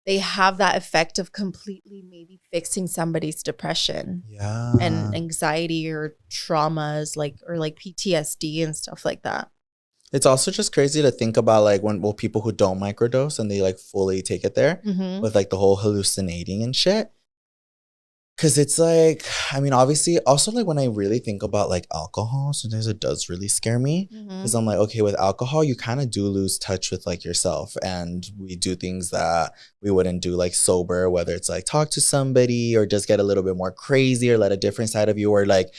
they have that effect of completely maybe fixing somebody's depression and anxiety or traumas, like or like PTSD and stuff like that. It's also just crazy to think about like when people who don't microdose and they like fully take it there with like the whole hallucinating and shit. Cause it's like, I mean, obviously, also like when I really think about like alcohol, sometimes it does really scare me. Cause I'm like, okay, with alcohol, you kind of do lose touch with like yourself, and we do things that we wouldn't do like sober, whether it's like talk to somebody or just get a little bit more crazy or let a different side of you, or like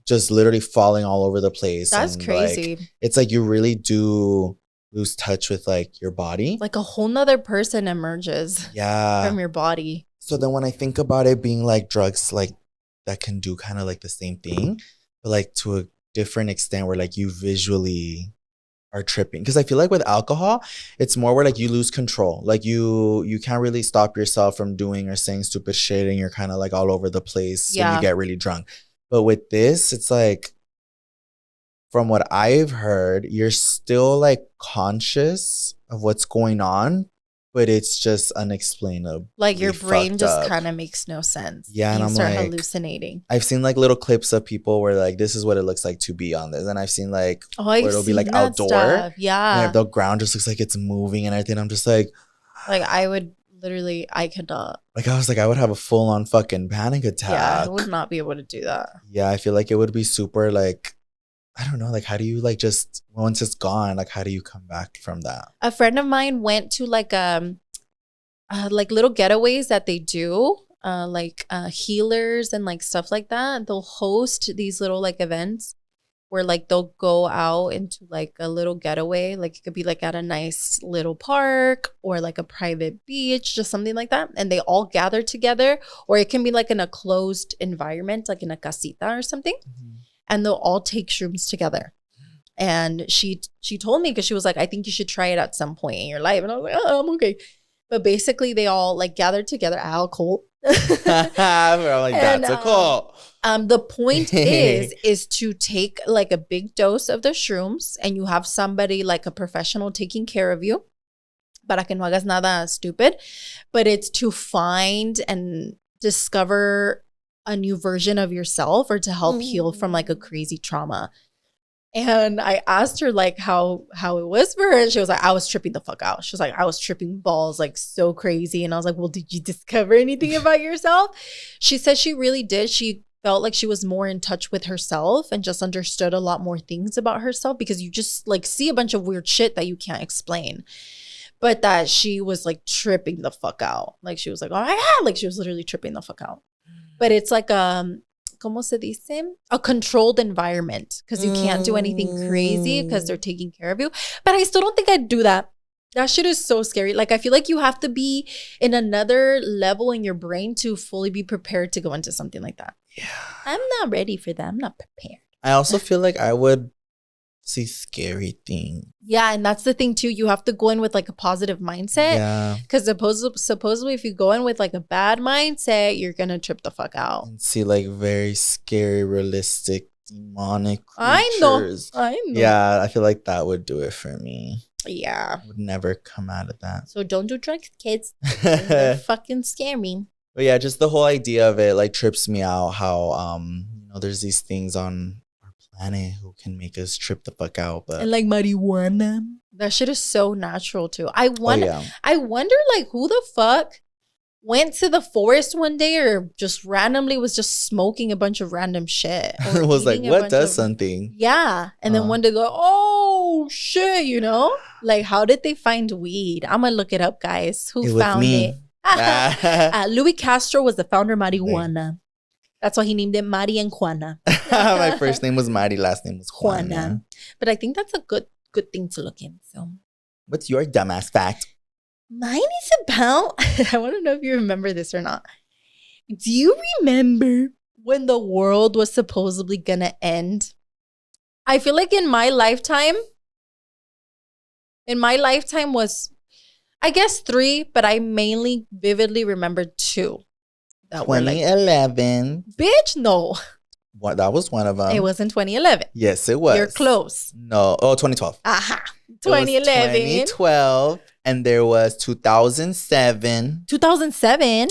just literally falling all over the place. That's and, crazy. Like, it's like you really do lose touch with like your body. Like a whole nother person emerges from your body. So then when I think about it being like drugs like that can do kind of like the same thing, but like to a different extent where like you visually are tripping. Because I feel like with alcohol, it's more where like you lose control. Like you can't really stop yourself from doing or saying stupid shit, and you're kind of like all over the place when you get really drunk. But with this, it's like, from what I've heard, you're still like conscious of what's going on, but it's just unexplainable. Like your brain just kind of makes no sense. Yeah, and you I'm start like hallucinating. I've seen like little clips of people where like this is what it looks like to be on this, and I've seen like where it'll be like outdoor. Stuff. Yeah, and the ground just looks like it's moving and everything. I'm just like I would literally, I could not. Like I was like, I would have a full on fucking panic attack. Yeah, I would not be able to do that. Yeah, I feel like it would be super like, I don't know, like how do you like just once it's gone, like how do you come back from that? A friend of mine went to like little getaways that they do healers and like stuff like that. They'll host these little like events where like they'll go out into like a little getaway. Like it could be like at a nice little park or like a private beach, just something like that. And they all gather together, or it can be like in a closed environment, like in a casita or something. Mm-hmm. And they'll all take shrooms together. And she told me, because she was like, I think you should try it at some point in your life. And I was like, oh, I'm okay. But basically they all like gathered together at a cult. We're all like, that's a cult. The point is to take like a big dose of the shrooms, and you have somebody like a professional taking care of you. Para que no hagas nada stupid. But it's to find and discover a new version of yourself, or to help heal from like a crazy trauma. And I asked her like how it was for her. And she was like, I was tripping the fuck out. She was like, I was tripping balls like so crazy. And I was like, well, did you discover anything about yourself? She said she really did. She felt like she was more in touch with herself and just understood a lot more things about herself, because you just like see a bunch of weird shit that you can't explain. But that she was like tripping the fuck out. Like she was like, oh my God, like she was literally tripping the fuck out. But it's like ¿cómo se dice? A controlled environment, because you can't do anything crazy because they're taking care of you. But I still don't think I'd do that. That shit is so scary. Like I feel like you have to be in another level in your brain to fully be prepared to go into something like that. Yeah. I'm not ready for that. I'm not prepared. I also feel like I would see scary things. Yeah, and that's the thing too. You have to go in with like a positive mindset. Yeah. Because supposedly if you go in with like a bad mindset, you're going to trip the fuck out. And see like very scary, realistic, demonic creatures. I know. Yeah, I feel like that would do it for me. Yeah. I would never come out of that. So don't do drugs, kids. They're fucking scary. But yeah, just the whole idea of it like trips me out, how there's these things on our planet who can make us trip the fuck out. But and like marijuana. That shit is so natural too. I wonder like who the fuck went to the forest one day or just randomly was just smoking a bunch of random shit. It was like, what does something? Yeah. And then one day go, oh shit, Like how did they find weed? I'm gonna look it up, guys. Who found it? Louie Castro was the founder of marijuana. That's why he named it Mari and Juana. My first name was Mari, last name was Juana. But I think that's a good thing to look in. So, what's your dumbass fact? Mine is about, I want to know if you remember this or not. Do you remember when the world was supposedly gonna end? I feel like in my lifetime was, I guess 3, but I mainly vividly remember 2. That 2011. Bitch, no. What? That was one of them. It was in 2011. Yes, it was. You're close. No. Oh, 2012. Aha. 2011. 2012. And there was 2007. 2007?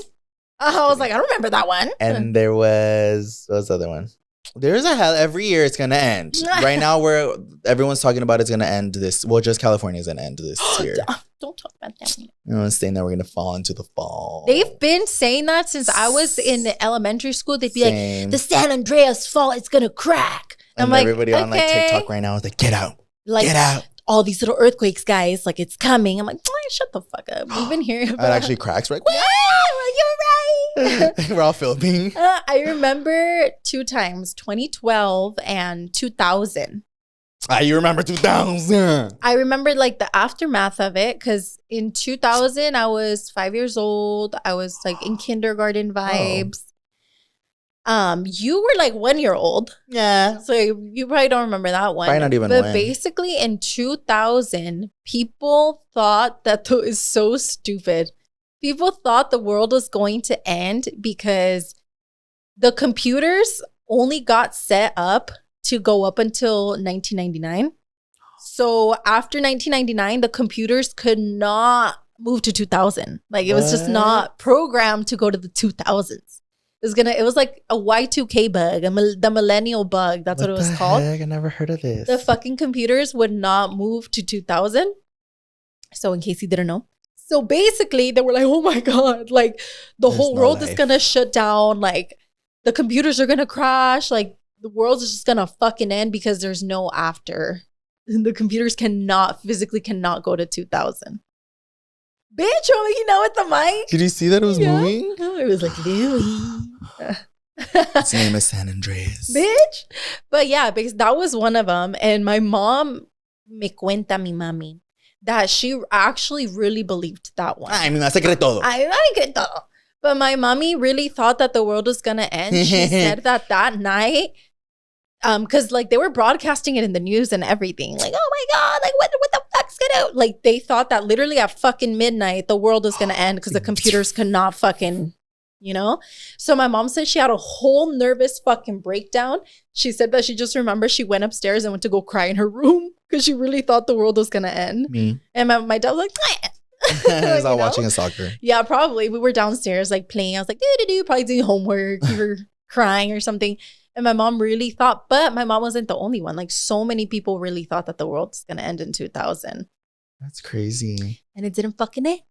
I was like, I don't remember that one. And there was, what was the other one? There's every year it's going to end. Right now, everyone's talking about it's going to end this. Well, just California is going to end this year. Don't talk about that. Saying that we're going to fall into the fall. They've been saying that since I was in elementary school. They'd be like, the San Andreas fault, it's going to crack. And I'm like, everybody on like TikTok right now is like, get out. Like, get out. All these little earthquakes, guys. Like, it's coming. I'm like, shut the fuck up. We've been hearing about it. Actually cracks, right? Yeah, you're right. We're all filming. I remember 2 times, 2012 and 2000. You remember 2000? I remember like the aftermath of it, because in 2000 I was 5 years old. I was like in kindergarten vibes. You were like 1 year old. Yeah. So you probably don't remember that one. Probably not even But basically in 2000, people thought that is so stupid. People thought the world was going to end because the computers only got set up to go up until 1999. So after 1999, the computers could not move to 2000. Like it was just not programmed to go to the 2000s. It was like a Y2K bug, the millennial bug. That's what it was called. I never heard of this. The fucking computers would not move to 2000. So in case you didn't know. So basically they were like, oh my God, like there's whole world is going to shut down. Like the computers are going to crash. Like the world is just going to fucking end because there's no after. The computers physically cannot go to 2000. Bitch, what making out with the mic? Did you see that it was moving? Oh, it was like Louie. Its name is San Andreas. Bitch. But yeah, because that was one of them. And my mom, me cuenta mi mami, that she actually really believed that one. Ay, mi massacre todo. But my mommy really thought that the world was gonna end. She said that night, because like they were broadcasting it in the news and everything. Like, oh my God, like what the fuck's gonna, like they thought that literally at fucking midnight the world was gonna end because the computers could not fucking, you know? So my mom said she had a whole nervous fucking breakdown. She said that she just remembers she went upstairs and went to go cry in her room because she really thought the world was gonna end. Me. And my dad was like, I was all watching a soccer. Yeah, probably. We were downstairs like playing. I was like, do, probably doing homework. We were crying or something. And my mom really thought, but my mom wasn't the only one. Like so many people really thought that the world's going to end in 2000. That's crazy. And it didn't fucking end.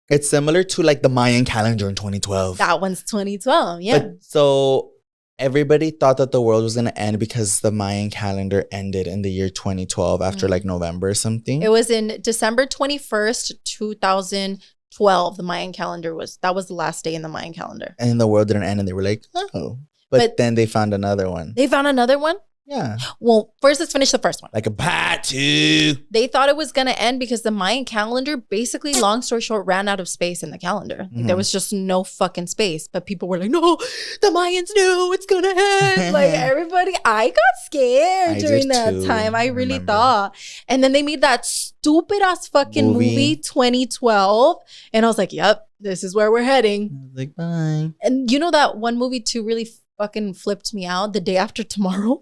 It's similar to like the Mayan calendar in 2012. That one's 2012. Yeah. But, so everybody thought that the world was going to end because the Mayan calendar ended in the year 2012 after like November or something. It was in December 21st, 2012. The Mayan calendar that was the last day in the Mayan calendar. And the world didn't end and they were like, oh. But then they found another one. They found another one? Yeah. Well, first let's finish the first one. Like a bat too. They thought it was going to end because the Mayan calendar basically, long story short, ran out of space in the calendar. Like, there was just no fucking space. But people were like, no, the Mayans knew it's going to end. Like everybody, I got scared during that time. I really thought. And then they made that stupid ass fucking movie 2012. And I was like, yep, this is where we're heading. I was like, bye. And you know that one movie too really fucking flipped me out, The Day After Tomorrow?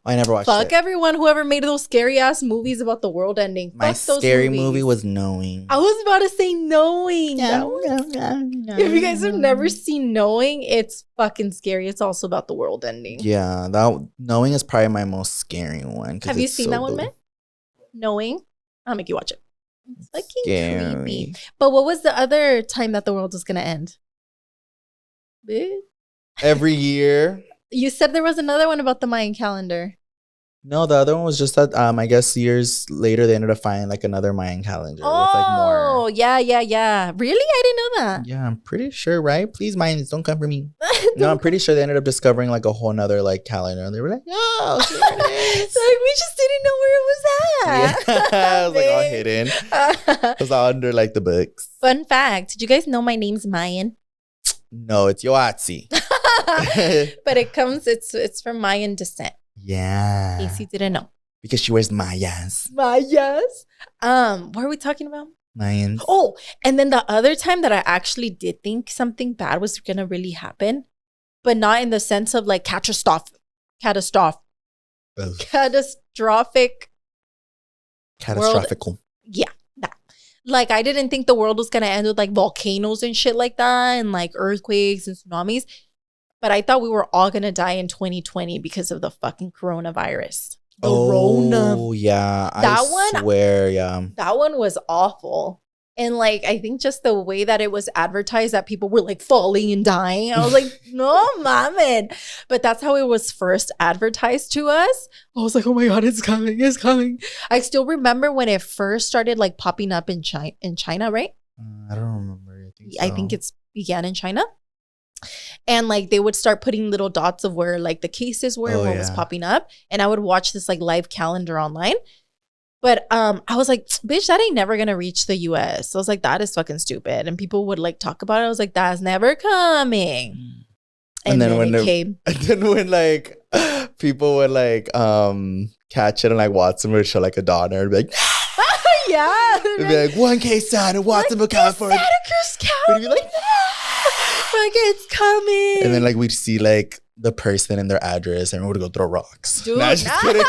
I never watched it. Fuck everyone, whoever made those scary ass movies about the world ending. My Fuck those scary movies. movie was Knowing. I was about to say Knowing. If you guys have never seen Knowing, it's fucking scary. It's also about the world ending. Yeah, that Knowing is probably my most scary one. Have you seen that one, man? Knowing? I'll make you watch it. It's fucking creepy. But what was the other time that the world was gonna end? Every year. You said there was another one about the Mayan calendar. No, the other one was just that I guess years later they ended up finding like another Mayan calendar with like more. Oh, yeah. Really? I didn't know that. Yeah, I'm pretty sure, right? Please, Mayans, don't come for me. No, I'm pretty sure they ended up discovering like a whole nother like calendar. And they were like, oh, here it is. Like, we just didn't know where it was at. Yeah, it was like all hidden. It was all under like the books. Fun fact. Did you guys know my name's Mayan? No, it's Yoatzi. But it's from Mayan descent. Yeah. In case you didn't know. Because she wears mayas. Mayas. What are we talking about? Mayans. Oh, and then the other time that I actually did think something bad was gonna really happen, but not in the sense of like catastrophic. Catastrophical. Yeah. That. Like I didn't think the world was gonna end with like volcanoes and shit like that and like earthquakes and tsunamis. But I thought we were all going to die in 2020 because of the fucking coronavirus. The Rona. Oh, yeah. I swear, yeah. That one was awful. And like, I think just the way that it was advertised that people were like falling and dying. I was like, no, mamen. But that's how it was first advertised to us. I was like, oh my God, it's coming. It's coming. I still remember when it first started like popping up in China, right? I don't remember. I think it's began in China. And like they would start putting little dots of where like the cases were and what was popping up. And I would watch this like live calendar online. But I was like, bitch, that ain't never gonna reach the US. So I was like, that is fucking stupid. And people would like talk about it. I was like, that's never coming. And then when it came. And then when like people would like catch it and like Watson would show like a daughter and be like, yeah. It'd be like 1 case down and Watson would count for it. Santa Cruz County. Be like, like it's coming. And then like we'd see like the person and their address and we would go throw rocks. Dude, nah, just kidding.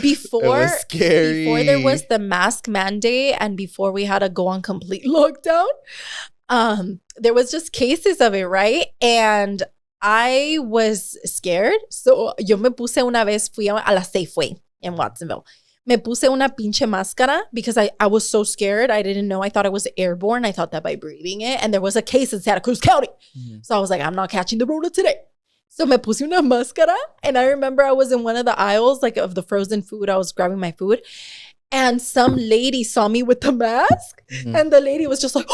Before, it was scary. Before there was the mask mandate and before we had to go on complete lockdown, there was just cases of it, right? And I was scared. So yo me puse una vez, fui a la Safeway in Watsonville. Me puse una pinche máscara because I was so scared. I didn't know. I thought it was airborne. I thought that by breathing it. And there was a case in Santa Cruz County. So I was like, I'm not catching the Rona today. So me puse una máscara. And I remember I was in one of the aisles like of the frozen food. I was grabbing my food. And some lady saw me with the mask, Mhm. and the lady was just like,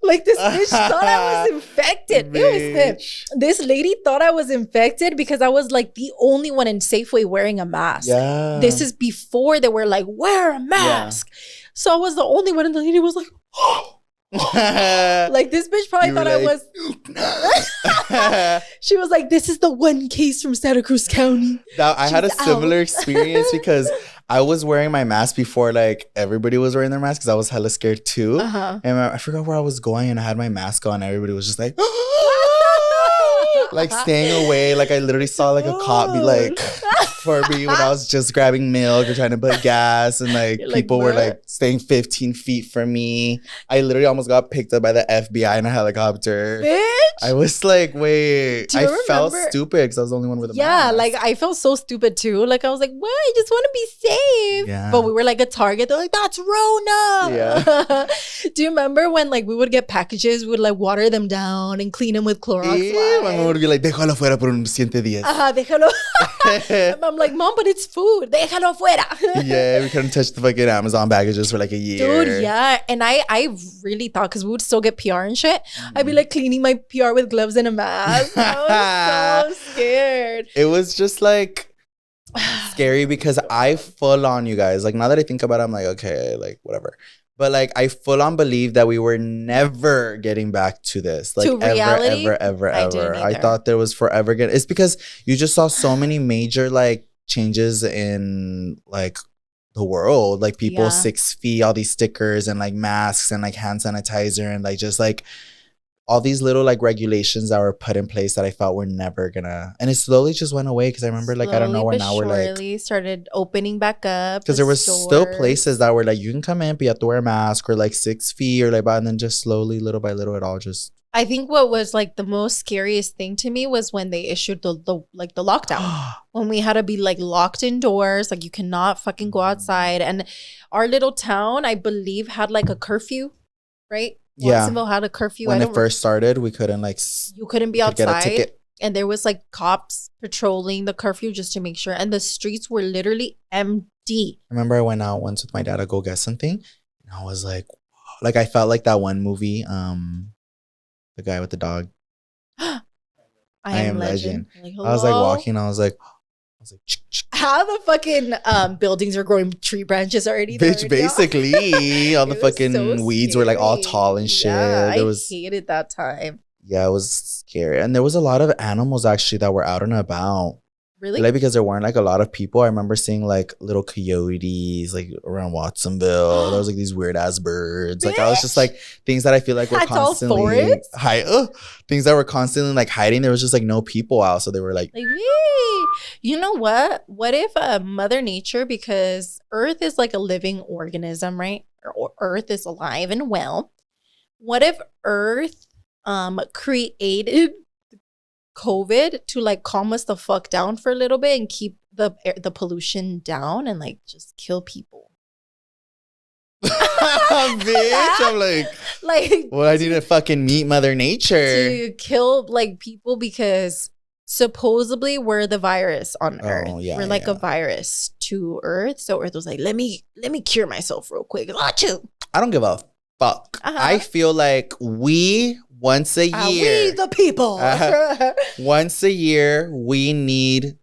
like this bitch thought I was infected. It was him. This lady thought I was infected because I was like the only one in Safeway wearing a mask. Yeah. This is before they were like, wear a mask. So I was the only one, and the lady was like, like this bitch probably thought I was. She was like, this is the one case from Santa Cruz County. Now, I had a similar experience because I was wearing my mask before like everybody was wearing their mask because I was hella scared too. And I forgot where I was going and I had my mask on. Everybody was just like, like staying away. Like I literally saw like a cop be like for me when I was just grabbing milk or trying to put gas, and like people were like staying 15 feet from me. I literally almost got picked up by the FBI in a helicopter. Bitch. I was like, wait, I felt stupid because I was the only one with a mask. Yeah, like I felt so stupid too. Like I was like, what? I just want to be safe. Yeah. But we were like a Target. They're like, that's Rona. Yeah. Do you remember when like we would get packages, we would like water them down and clean them with Clorox My mom would be like, déjalo fuera por un 100 días. Déjalo. I'm like, Mom, but it's food. Déjalo fuera. Yeah, we couldn't touch the fucking Amazon packages for like a year. Dude, yeah. And I really thought, because we would still get PR and shit, I'd be like cleaning my PR with gloves and a mask. I was so scared. It was just like scary because I full on, you guys, like now that I think about it, I'm like, okay, like whatever. But like I full on believe that we were never getting back to this. Like to reality? ever. I thought there was forever getting. It's because you just saw so many major like changes in like the world. Like people 6 feet, all these stickers and like masks and like hand sanitizer and like just like all these little like regulations that were put in place that I thought were never gonna, and it slowly just went away because I remember like I don't know where now we're like started opening back up because there was still places that were like you can come in but you have to wear a mask or like 6 feet or like, and then just slowly little by little it all just. I think what was like the most scariest thing to me was when they issued the lockdown. When we had to be like locked indoors, like you cannot fucking go outside. And our little town, I believe, had like a curfew, right? Yeah. Watsonville had a curfew. When it first started, we couldn't like. You couldn't be outside. Get a ticket. And there was like cops patrolling the curfew just to make sure. And the streets were literally empty. I remember I went out once with my dad to go get something. And I was like I felt like that one movie, the guy with the dog. I Am Legend. Like, I was like walking. I was like, how the fucking buildings are growing tree branches already. Bitch, basically, all the fucking so weeds were like all tall and shit. Yeah, I hated that time. Yeah, it was scary. And there was a lot of animals actually that were out and about. Really? Like because there weren't like a lot of people. I remember seeing like little coyotes like around Watsonville. There was like these weird ass birds. Like I was just like things that I feel like were constantly things that were constantly like hiding. There was just like no people out, so they were like you know what? What if Mother Nature, because Earth is like a living organism, right? Or Earth is alive and well. What if Earth created COVID to like calm us the fuck down for a little bit and keep the pollution down and like just kill people? Bitch, I'm like well, I need to fucking meet Mother Nature to kill like people because supposedly we're the virus on Earth. Yeah, we're like a virus to Earth. So Earth was like, let me cure myself real quick. I don't give a fuck. I feel like we once a year, we the people, once a year, we need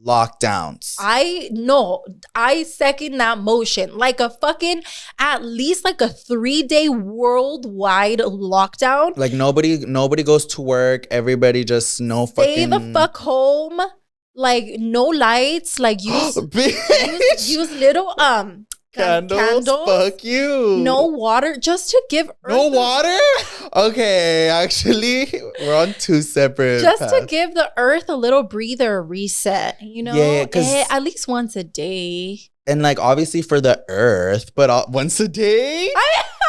lockdowns. I second that motion. Like a fucking, at least like a 3-day worldwide lockdown. Like nobody goes to work. Everybody just stay the fuck home. Like no lights. Like use little Candles? Fuck you. No water, just to give Earth no water? Okay, actually, we're on two separate just paths. To give the Earth a little breather, a reset, you know? Yeah, at least once a day. And like obviously for the Earth, but once a day?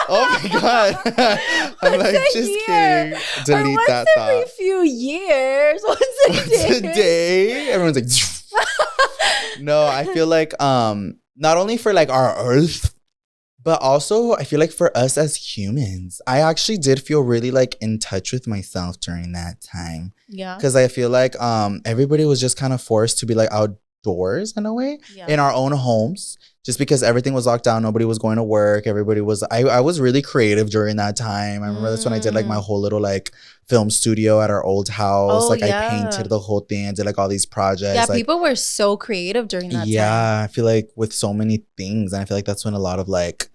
Oh my God. I'm like, just kidding. Delete that thought. Every few years. Once a day? Everyone's like, no, I feel like not only for like our Earth, but also I feel like for us as humans, I actually did feel really like in touch with myself during that time. Yeah. Because I feel like everybody was just kind of forced to be like outdoors in a way, Yeah. in our own homes, just because everything was locked down. Nobody was going to work. Everybody was, I was really creative during that time. I remember that's when I did like my whole little like film studio at our old house. Oh, like yeah. I painted the whole thing. I did like all these projects. Yeah, like, people were so creative during that time. yeah, I feel like with so many things, and I feel like that's when a lot of like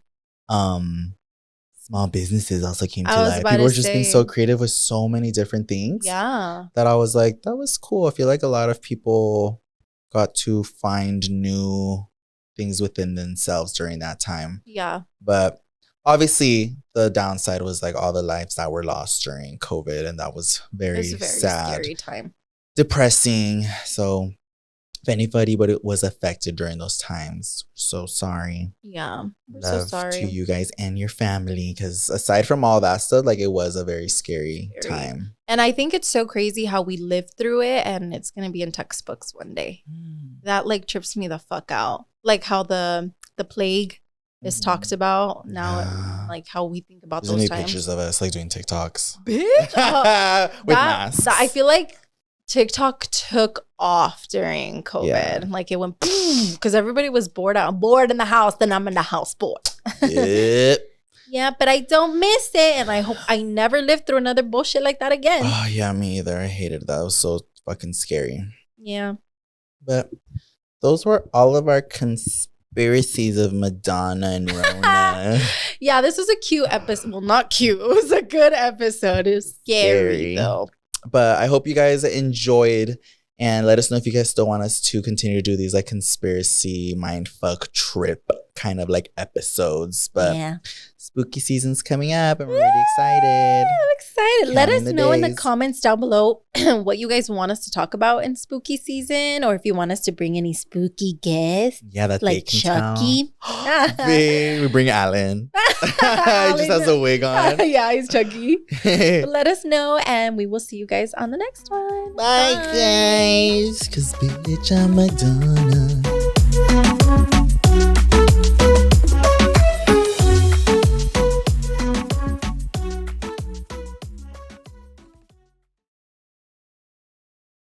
small businesses also came to life. People were just being so creative with so many different things. Yeah. That I was like, that was cool. I feel like a lot of people got to find new things within themselves during that time. Yeah. But obviously the downside was like all the lives that were lost during COVID, and that was very, It was a very sad, scary time. depressing. So if anybody was affected during those times, so sorry. Yeah. We're Love so sorry. to you guys and your family, because aside from all that stuff, like it was a very scary time. And I think it's so crazy how we lived through it, and it's gonna be in textbooks one day. That like trips me the fuck out. Like how the plague is talked about now, like how we think about There's those any times. pictures of us like doing TikToks, Bitch, with masks. I feel like TikTok took off during COVID. Yeah. Like it went boom because everybody was bored out. I'm bored in the house, then I'm in the house bored. Yep. Yeah, but I don't miss it, and I hope I never live through another bullshit like that again. Oh yeah, me either. I hated that. It was so fucking scary. Yeah. But those were all of our conspiracies of Madonna and Rona. Yeah, this was a cute episode. Well, not cute. It was a good episode. It was scary. Though. But I hope you guys enjoyed, and let us know if you guys still want us to continue to do these like conspiracy mindfuck trip kind of like episodes. But yeah, spooky season's coming up, and we're really excited. I'm excited. Let us know in the days. comments down below what you guys want us to talk about in spooky season, or if you want us to bring any spooky guests. Yeah, that like Chucky. We bring Alan. He just has a wig on. Yeah, he's Chucky. But let us know, and we will see you guys on the next one. Bye. Guys. Cause bitch, I'm Madonna.